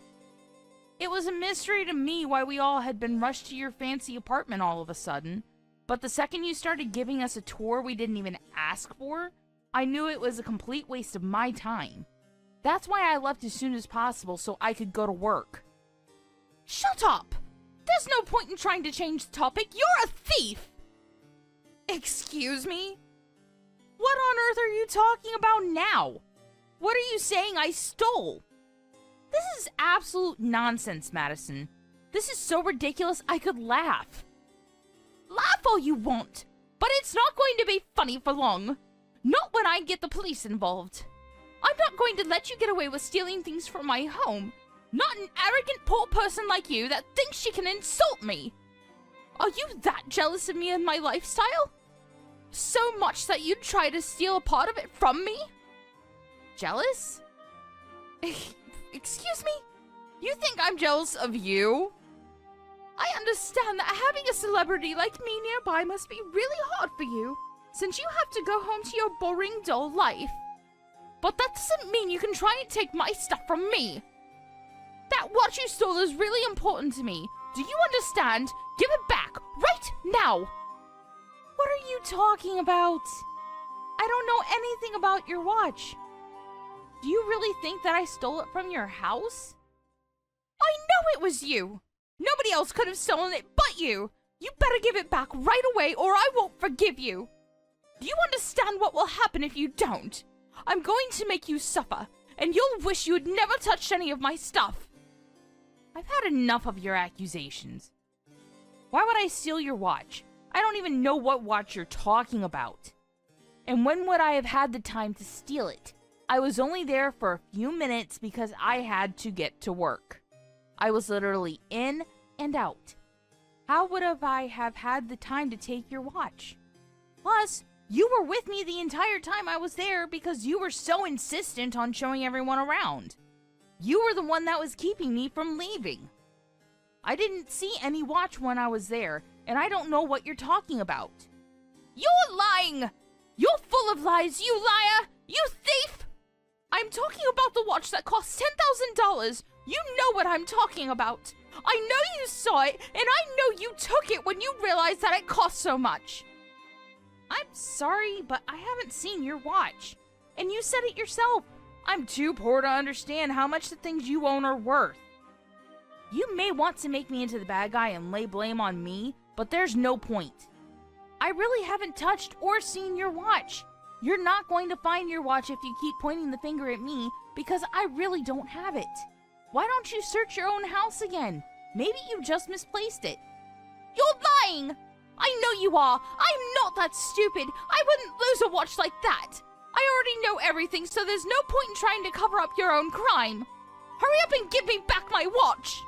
It was a mystery to me why we all had been rushed to your fancy apartment all of a sudden, but the second you started giving us a tour we didn't even ask for, I knew it was a complete waste of my time. That's why I left as soon as possible so I could go to work. Shut up! There's no point in trying to change the topic. You're a thief! Excuse me? What on earth are you talking about now? What are you saying I stole? This is absolute nonsense, Madison. This is so ridiculous I could laugh. Laugh all you want, but it's not going to be funny for long. Not when I get the police involved. I'm not going to let you get away with stealing things from my home. Not an arrogant poor person like you that thinks she can insult me. Are you that jealous of me and my lifestyle? So much that you'd try to steal a part of it from me? Jealous? Excuse me? You think I'm jealous of you? I understand that having a celebrity like me nearby must be really hard for you, since you have to go home to your boring, dull life. But that doesn't mean you can try and take my stuff from me. That watch you stole is really important to me. Do you understand? Give it back, right now! What are you talking about? I don't know anything about your watch. Do you really think that I stole it from your house? I know it was you! Nobody else could have stolen it but you! You better give it back right away or I won't forgive you! Do you understand what will happen if you don't? I'm going to make you suffer, and you'll wish you had never touched any of my stuff. I've had enough of your accusations. Why would I steal your watch? I don't even know what watch you're talking about. And when would I have had the time to steal it? I was only there for a few minutes because I had to get to work. I was literally in and out. How would I have had the time to take your watch? Plus, you were with me the entire time I was there because you were so insistent on showing everyone around. You were the one that was keeping me from leaving. I didn't see any watch when I was there, and I don't know what you're talking about. You're lying! You're full of lies, you liar! You thief! I'm talking about the watch that cost $10,000. You know what I'm talking about. I know you saw it, and I know you took it when you realized that it cost so much. I'm sorry, but I haven't seen your watch. And you said it yourself. I'm too poor to understand how much the things you own are worth. You may want to make me into the bad guy and lay blame on me, but there's no point. I really haven't touched or seen your watch. You're not going to find your watch if you keep pointing the finger at me, because I really don't have it. Why don't you search your own house again? Maybe you just misplaced it. You're lying! I know you are! I'm not that stupid! I wouldn't lose a watch like that! I already know everything, so there's no point in trying to cover up your own crime! Hurry up and give me back my watch!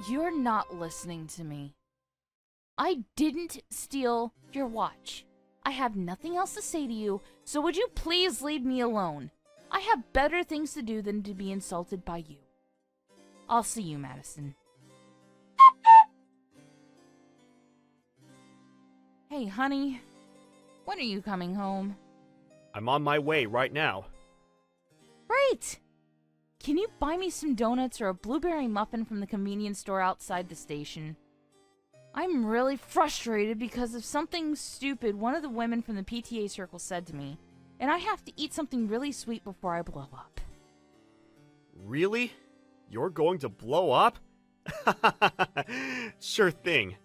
You're not listening to me. I didn't steal your watch. I have nothing else to say to you, so would you please leave me alone? I have better things to do than to be insulted by you. I'll see you, Madison. Hey, Hey, honey. When are you coming home? I'm on my way right now. Great! Can you buy me some donuts or a blueberry muffin from the convenience store outside the station? I'm really frustrated because of something stupid one of the women from the PTA circle said to me, and I have to eat something really sweet before I blow up. Really? You're going to blow up? Sure thing.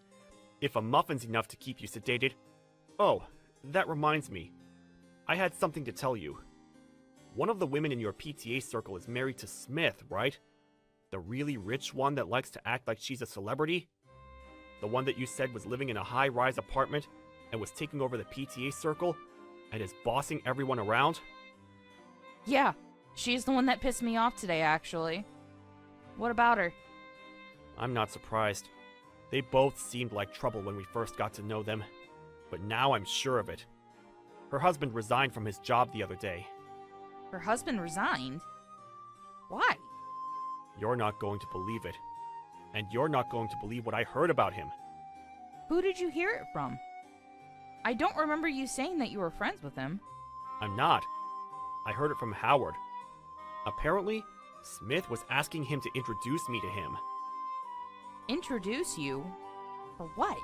If a muffin's enough to keep you sedated. Oh, that reminds me. I had something to tell you. One of the women in your PTA circle is married to Smith, right? The really rich one that likes to act like she's a celebrity? The one that you said was living in a high-rise apartment and was taking over the PTA circle and is bossing everyone around? Yeah, she's the one that pissed me off today, actually. What about her? I'm not surprised. They both seemed like trouble when we first got to know them, but now I'm sure of it. Her husband resigned from his job the other day. Her husband resigned? Why? You're not going to believe it. And you're not going to believe what I heard about him. Who did you hear it from? I don't remember you saying that you were friends with him. I'm not. I heard it from Howard. Apparently, Smith was asking him to introduce me to him. Introduce you? For what?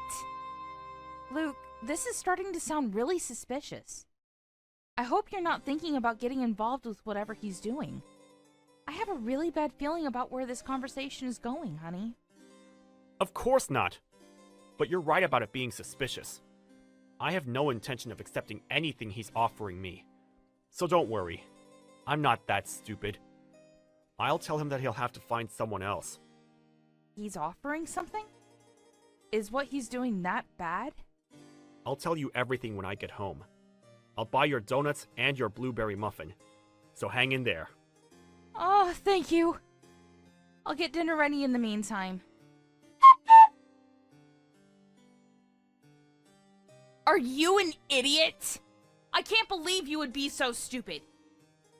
Luke, this is starting to sound really suspicious. I hope you're not thinking about getting involved with whatever he's doing. I have a really bad feeling about where this conversation is going, honey. Of course not. But you're right about it being suspicious. I have no intention of accepting anything he's offering me. So don't worry. I'm not that stupid. I'll tell him that he'll have to find someone else. He's offering something? Is what he's doing that bad? I'll tell you everything when I get home. I'll buy your donuts and your blueberry muffin. So hang in there. Oh, thank you. I'll get dinner ready in the meantime. Are you an idiot? I can't believe you would be so stupid.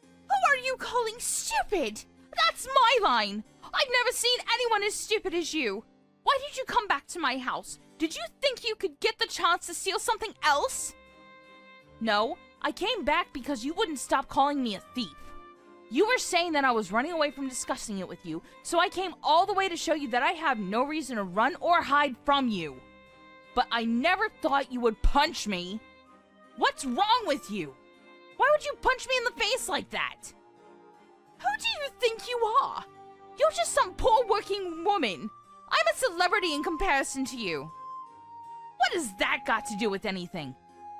Who are you calling stupid? That's my line. I've never seen anyone as stupid as you. Why did you come back to my house? Did you think you could get the chance to steal something else? No, I came back because you wouldn't stop calling me a thief. You were saying that I was running away from discussing it with you, so I came all the way to show you that I have no reason to run or hide from you. But I never thought you would punch me. What's wrong with you? Why would you punch me in the face like that? Who do you think you are? You're just some poor working woman. I'm a celebrity in comparison to you. What has that got to do with anything?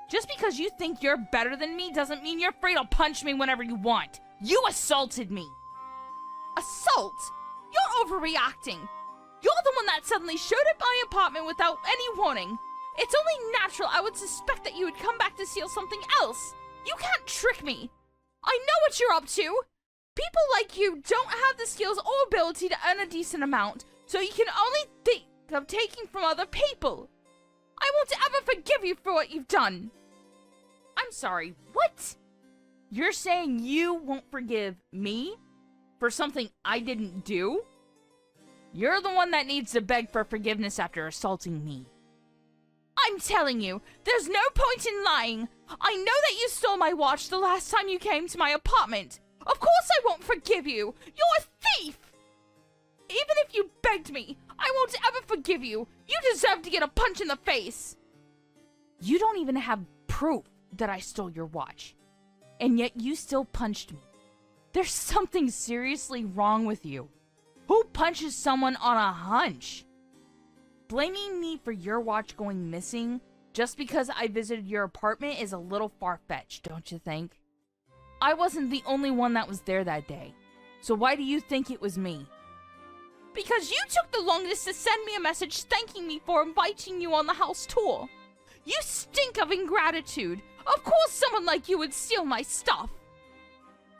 Just because you think you're better than me doesn't mean you're free to punch me whenever you want. You assaulted me. Assault? You're overreacting. You're the one that suddenly showed at my apartment without any warning. It's only natural I would suspect that you would come back to steal something else. You can't trick me. I know what you're up to. People like you don't have the skills or ability to earn a decent amount, so you can only think of taking from other people. I won't ever forgive you for what you've done. I'm sorry, what? You're saying you won't forgive me for something I didn't do? You're the one that needs to beg for forgiveness after assaulting me. I'm telling you, there's no point in lying. I know that you stole my watch the last time you came to my apartment. Of course I won't forgive you. You're a thief. Even if you begged me, I won't ever forgive you. You deserve to get a punch in the face. You don't even have proof that I stole your watch. And yet you still punched me. There's something seriously wrong with you. Who punches someone on a hunch? Blaming me for your watch going missing just because I visited your apartment is a little far-fetched, don't you think? I wasn't the only one that was there that day. So why do you think it was me? Because you took the longest to send me a message thanking me for inviting you on the house tour. You stink of ingratitude. Of course someone like you would steal my stuff.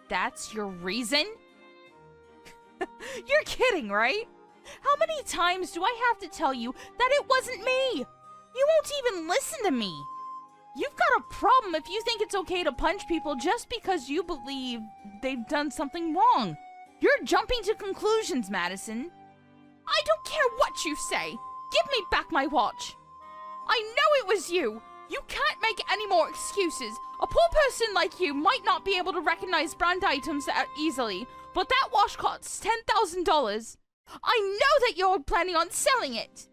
That's your reason? You're kidding, right? How many times do I have to tell you that it wasn't me? You won't even listen to me. You've got a problem if you think it's okay to punch people just because you believe they've done something wrong. You're jumping to conclusions, Madison. I don't care what you say. Give me back my watch. I know it was you. You can't make any more excuses. A poor person like you might not be able to recognize brand items that easily, but that watch costs $10,000. I know that you're planning on selling it.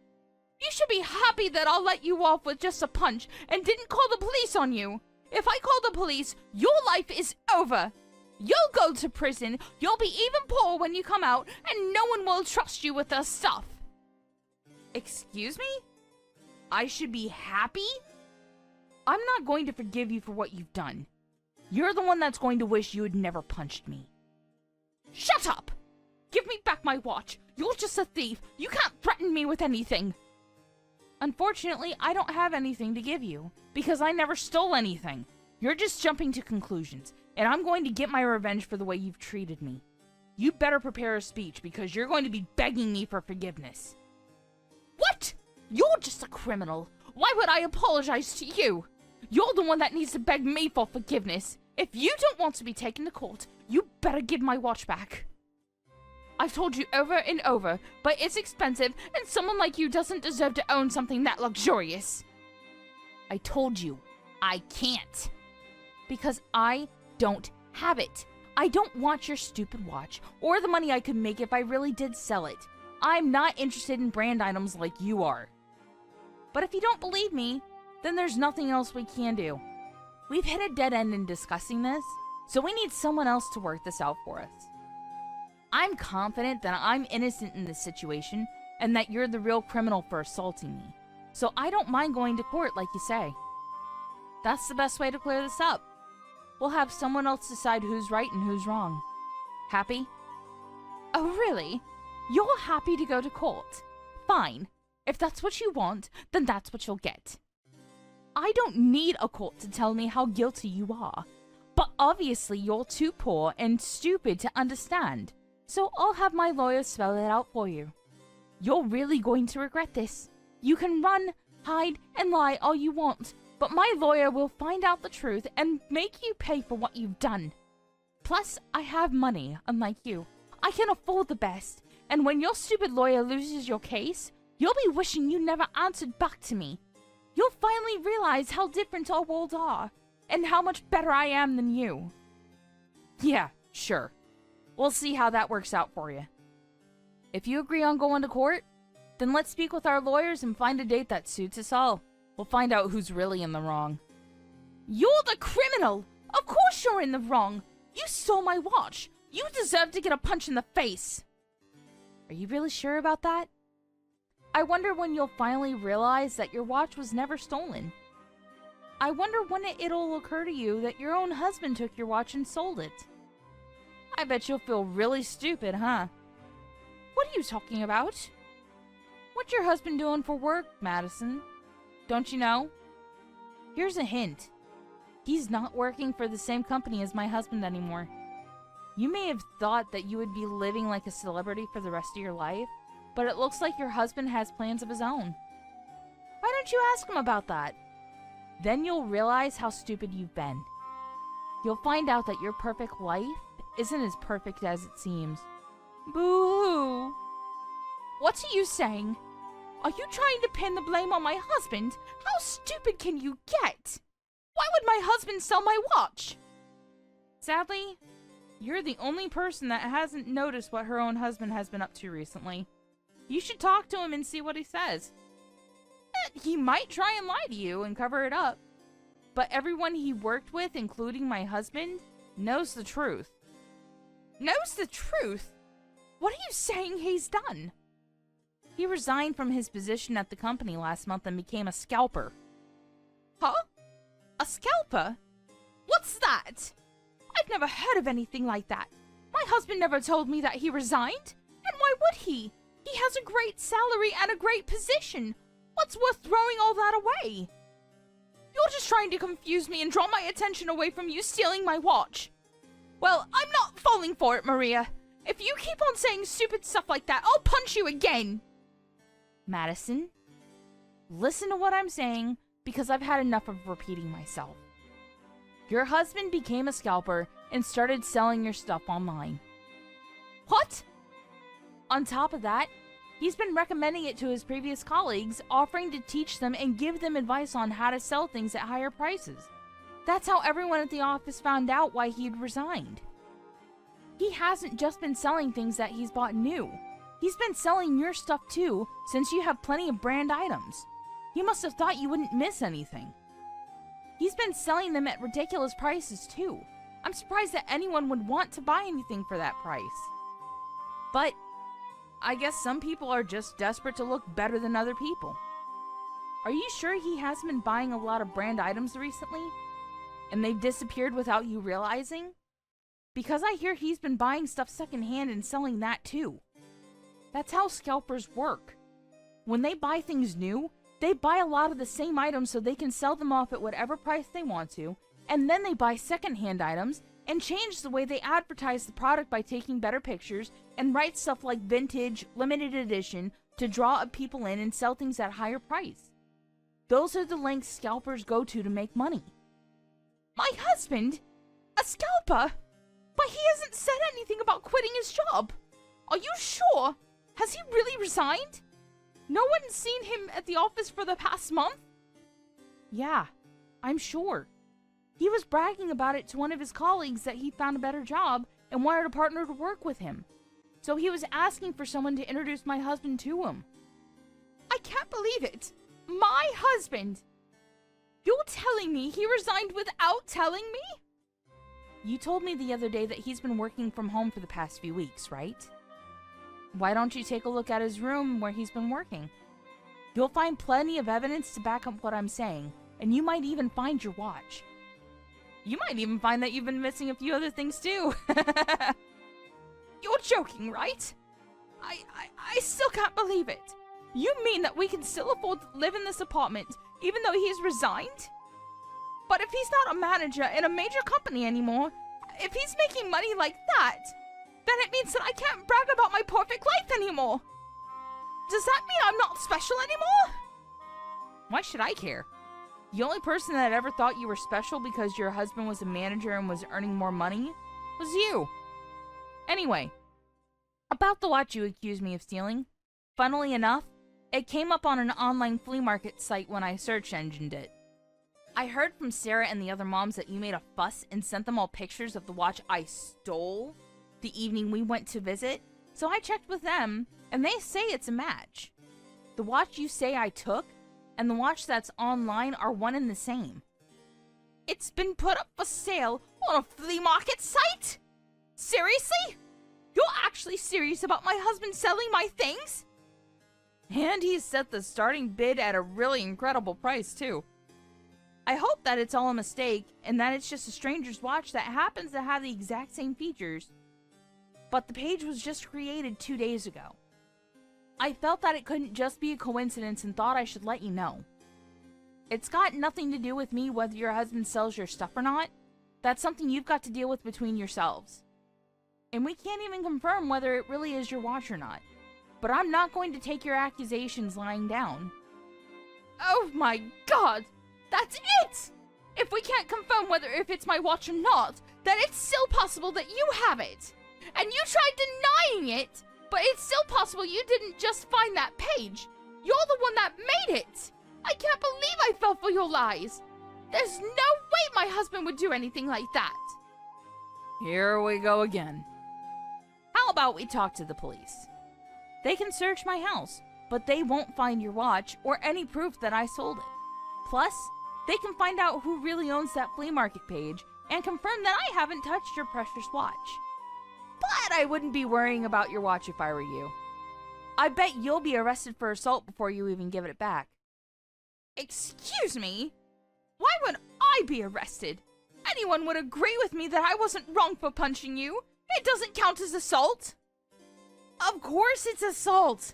You should be happy that I'll let you off with just a punch and didn't call the police on you. If I call the police, your life is over. You'll go to prison, you'll be even poorer when you come out, and no one will trust you with their stuff. Excuse me? I should be happy? I'm not going to forgive you for what you've done. You're the one that's going to wish you had never punched me. Shut up! Give me back my watch. You're just a thief. You can't threaten me with anything. Unfortunately, I don't have anything to give you, because I never stole anything. You're just jumping to conclusions, and I'm going to get my revenge for the way you've treated me. You better prepare a speech, because you're going to be begging me for forgiveness. What? You're just a criminal. Why would I apologize to you? You're the one that needs to beg me for forgiveness. If you don't want to be taken to court, you better give my watch back. I've told you over and over, but it's expensive, and someone like you doesn't deserve to own something that luxurious. I told you, I can't. Because I don't have it. I don't want your stupid watch, or the money I could make if I really did sell it. I'm not interested in brand items like you are. But if you don't believe me, then there's nothing else we can do. We've hit a dead end in discussing this, so we need someone else to work this out for us. I'm confident that I'm innocent in this situation, and that you're the real criminal for assaulting me. So I don't mind going to court like you say. That's the best way to clear this up. We'll have someone else decide who's right and who's wrong. Happy? Oh, really? You're happy to go to court? Fine. If that's what you want, then that's what you'll get. I don't need a court to tell me how guilty you are. But obviously you're too poor and stupid to understand. So I'll have my lawyer spell it out for you. You're really going to regret this. You can run, hide, and lie all you want, but my lawyer will find out the truth and make you pay for what you've done. Plus, I have money, unlike you. I can afford the best, and when your stupid lawyer loses your case, you'll be wishing you never answered back to me. You'll finally realize how different our worlds are, and how much better I am than you. Yeah, sure. We'll see how that works out for you. If you agree on going to court, then let's speak with our lawyers and find a date that suits us all. We'll find out who's really in the wrong. You're the criminal! Of course you're in the wrong! You stole my watch! You deserve to get a punch in the face! Are you really sure about that? I wonder when you'll finally realize that your watch was never stolen. I wonder when it'll occur to you that your own husband took your watch and sold it. I bet you'll feel really stupid, huh? What are you talking about? What's your husband doing for work, Madison? Don't you know? Here's a hint. He's not working for the same company as my husband anymore. You may have thought that you would be living like a celebrity for the rest of your life, but it looks like your husband has plans of his own. Why don't you ask him about that? Then you'll realize how stupid you've been. You'll find out that your perfect life isn't as perfect as it seems. Boo-hoo! What are you saying? Are you trying to pin the blame on my husband? How stupid can you get? Why would my husband sell my watch? Sadly, you're the only person that hasn't noticed what her own husband has been up to recently. You should talk to him and see what he says. He might try and lie to you and cover it up. But everyone he worked with, including my husband, knows the truth. Knows the truth? What are you saying he's done? He resigned from his position at the company last month and became a scalper. Huh? A scalper? What's that? I've never heard of anything like that. My husband never told me that he resigned. And why would he? He has a great salary and a great position. What's worth throwing all that away? You're just trying to confuse me and draw my attention away from you stealing my watch. Well, I'm not falling for it, Maria. If you keep on saying stupid stuff like that, I'll punch you again. Madison, listen to what I'm saying, because I've had enough of repeating myself. Your husband became a scalper and started selling your stuff online. What? On top of that, He's been recommending it to his previous colleagues, offering to teach them and give them advice on how to sell things at higher prices. That's how everyone at the office found out why he'd resigned. He hasn't just been selling things that he's bought new. He's been selling your stuff too, since you have plenty of brand items. He must have thought you wouldn't miss anything. He's been selling them at ridiculous prices too. I'm surprised that anyone would want to buy anything for that price. But I guess some people are just desperate to look better than other people. Are you sure he hasn't been buying a lot of brand items recently? And they've disappeared without you realizing? Because I hear he's been buying stuff secondhand and selling that too. That's how scalpers work. When they buy things new, they buy a lot of the same items so they can sell them off at whatever price they want to, and then they buy secondhand items and change the way they advertise the product by taking better pictures and write stuff like vintage, limited edition to draw up people in and sell things at a higher price. Those are the lengths scalpers go to make money. My husband? A scalper? But he hasn't said anything about quitting his job. Are you sure? Has he really resigned? No one's seen him at the office for the past month? Yeah, I'm sure. He was bragging about it to one of his colleagues that he found a better job and wanted a partner to work with him. So he was asking for someone to introduce my husband to him. I can't believe it. My husband! You're telling me he resigned without telling me? You told me the other day that he's been working from home for the past few weeks, right? Why don't you take a look at his room where he's been working? You'll find plenty of evidence to back up what I'm saying, and you might even find your watch. You might even find that you've been missing a few other things too. You're joking, right? I still can't believe it. You mean that we can still afford to live in this apartment even though he's resigned? But if he's not a manager in a major company anymore, if he's making money like that, then it means that I can't brag about my perfect life anymore. Does that mean I'm not special anymore? Why should I care? The only person that ever thought you were special because your husband was a manager and was earning more money was you. Anyway, about the watch you accused me of stealing. Funnily enough, it came up on an online flea market site when I search engined it. I heard from Sarah and the other moms that you made a fuss and sent them all pictures of the watch I stole the evening we went to visit, so I checked with them, and they say it's a match. The watch you say I took and the watch that's online are one and the same. It's been put up for sale on a flea market site? Seriously? You're actually serious about my husband selling my things? And he set the starting bid at a really incredible price, too. I hope that it's all a mistake, and that it's just a stranger's watch that happens to have the exact same features. But the page was just created 2 days ago. I felt that it couldn't just be a coincidence and thought I should let you know. It's got nothing to do with me whether your husband sells your stuff or not. That's something you've got to deal with between yourselves. And we can't even confirm whether it really is your watch or not. But I'm not going to take your accusations lying down. Oh my god! That's it! If we can't confirm whether if it's my watch or not, then it's still possible that you have it! And you tried denying it, but it's still possible you didn't just find that page. You're the one that made it! I can't believe I fell for your lies! There's no way my husband would do anything like that! Here we go again. How about we talk to the police? They can search my house, but they won't find your watch or any proof that I sold it. Plus, they can find out who really owns that flea market page and confirm that I haven't touched your precious watch. But I wouldn't be worrying about your watch if I were you. I bet you'll be arrested for assault before you even give it back. Excuse me? Why would I be arrested? Anyone would agree with me that I wasn't wrong for punching you. It doesn't count as assault. Of course it's assault.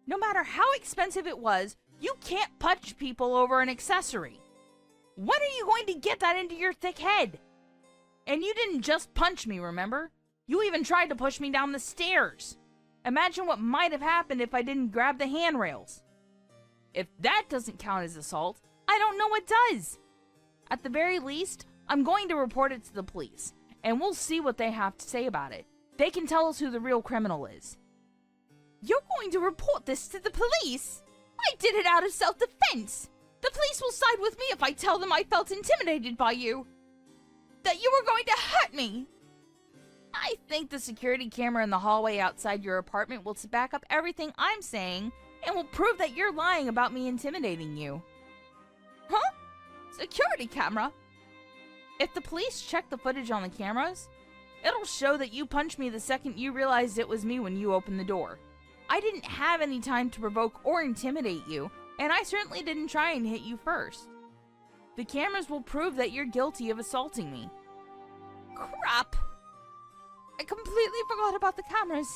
No matter how expensive it was, you can't punch people over an accessory. When are you going to get that into your thick head? And you didn't just punch me, remember? You even tried to push me down the stairs. Imagine what might have happened if I didn't grab the handrails. If that doesn't count as assault, I don't know what does. At the very least, I'm going to report it to the police, and we'll see what they have to say about it. They can tell us who the real criminal is. You're going to report this to the police? I did it out of self-defense. The police will side with me if I tell them I felt intimidated by you. That you were going to hurt me. I think the security camera in the hallway outside your apartment will back up everything I'm saying and will prove that you're lying about me intimidating you. Huh? Security camera? If the police check the footage on the cameras, it'll show that you punched me the second you realized it was me when you opened the door. I didn't have any time to provoke or intimidate you, and I certainly didn't try and hit you first. The cameras will prove that you're guilty of assaulting me. Crap! I completely forgot about the cameras.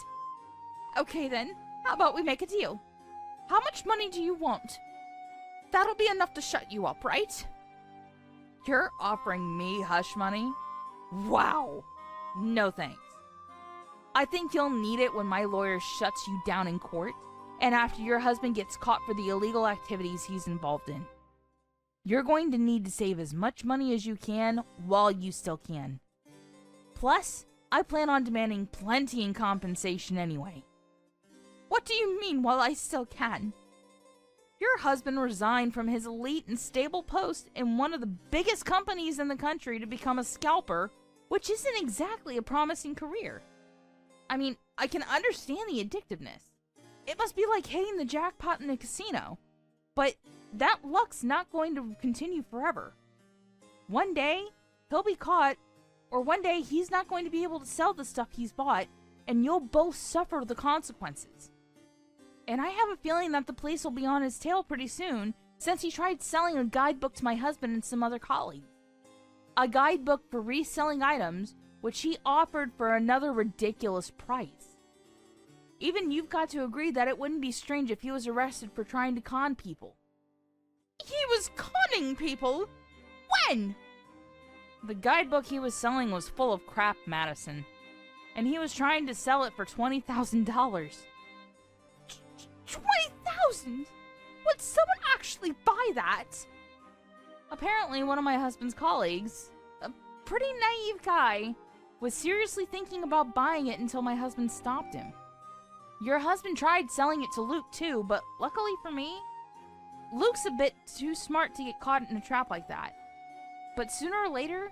Okay then, how about we make a deal? How much money do you want? That'll be enough to shut you up, right? You're offering me hush money? Wow. No thanks. I think you'll need it when my lawyer shuts you down in court, and after your husband gets caught for the illegal activities he's involved in. You're going to need to save as much money as you can while you still can. Plus, I plan on demanding plenty in compensation anyway. What do you mean while I still can? Your husband resigned from his elite and stable post in one of the biggest companies in the country to become a scalper, which isn't exactly a promising career. I mean, I can understand the addictiveness. It must be like hitting the jackpot in a casino. But that luck's not going to continue forever. One day, he'll be caught, or one day he's not going to be able to sell the stuff he's bought, and you'll both suffer the consequences. And I have a feeling that the police will be on his tail pretty soon, since he tried selling a guidebook to my husband and some other colleagues. A guidebook for reselling items, which he offered for another ridiculous price. Even you've got to agree that it wouldn't be strange if he was arrested for trying to con people. He was conning people? When? The guidebook he was selling was full of crap, Madison. And he was trying to sell it for $20,000. $20,000? Would someone actually buy that? Apparently, one of my husband's colleagues, a pretty naive guy, was seriously thinking about buying it until my husband stopped him. Your husband tried selling it to Luke too, but luckily for me, Luke's a bit too smart to get caught in a trap like that. But sooner or later,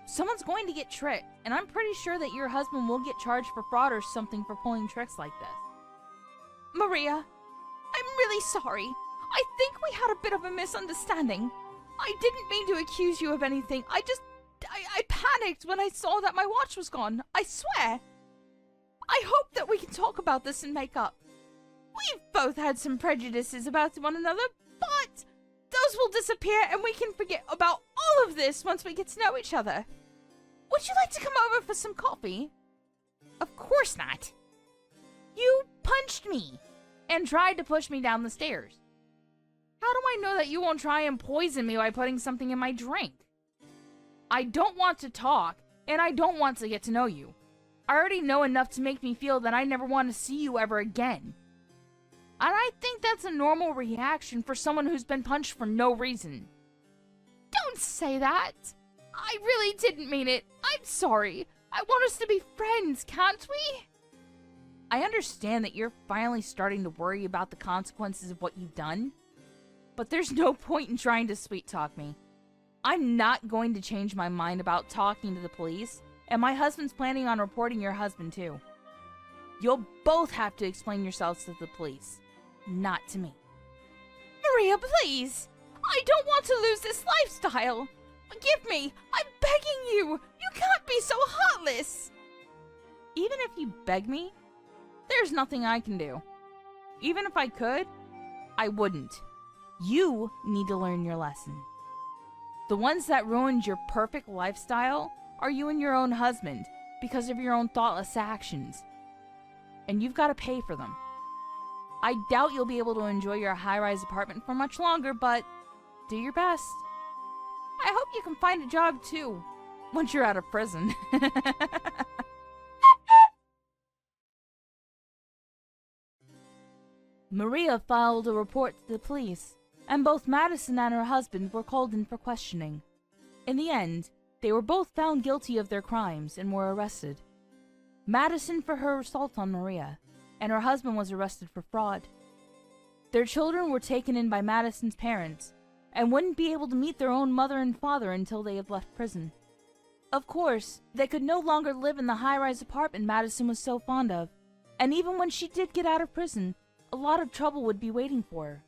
someone's going to get tricked, and I'm pretty sure that your husband will get charged for fraud or something for pulling tricks like this. Maria, I'm really sorry. I think we had a bit of a misunderstanding. I didn't mean to accuse you of anything. I panicked when I saw that my watch was gone. I swear. I hope that we can talk about this and make up. We've both had some prejudices about one another, but those will disappear and we can forget about all of this once we get to know each other. Would you like to come over for some coffee? Of course not. You punched me and tried to push me down the stairs. How do I know that you won't try and poison me by putting something in my drink? I don't want to talk, and I don't want to get to know you. I already know enough to make me feel that I never want to see you ever again. And I think that's a normal reaction for someone who's been punched for no reason. Don't say that. I really didn't mean it. I'm sorry. I want us to be friends, can't we? I understand that you're finally starting to worry about the consequences of what you've done, but there's no point in trying to sweet talk me. I'm not going to change my mind about talking to the police, and my husband's planning on reporting your husband too. You'll both have to explain yourselves to the police, not to me. Maria, please! I don't want to lose this lifestyle! Forgive me! I'm begging you! You can't be so heartless! Even if you beg me, there's nothing I can do. Even if I could, I wouldn't. You need to learn your lesson. The ones that ruined your perfect lifestyle are you and your own husband because of your own thoughtless actions. And you've got to pay for them. I doubt you'll be able to enjoy your high-rise apartment for much longer, but do your best. I hope you can find a job too, once you're out of prison. Maria filed a report to the police, and both Madison and her husband were called in for questioning. In the end, they were both found guilty of their crimes and were arrested. Madison for her assault on Maria, and her husband was arrested for fraud. Their children were taken in by Madison's parents, and wouldn't be able to meet their own mother and father until they had left prison. Of course, they could no longer live in the high-rise apartment Madison was so fond of, and even when she did get out of prison, a lot of trouble would be waiting for her.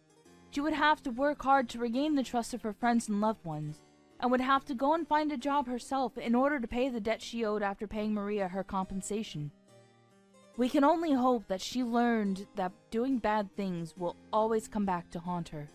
She would have to work hard to regain the trust of her friends and loved ones, and would have to go and find a job herself in order to pay the debt she owed after paying Maria her compensation. We can only hope that she learned that doing bad things will always come back to haunt her.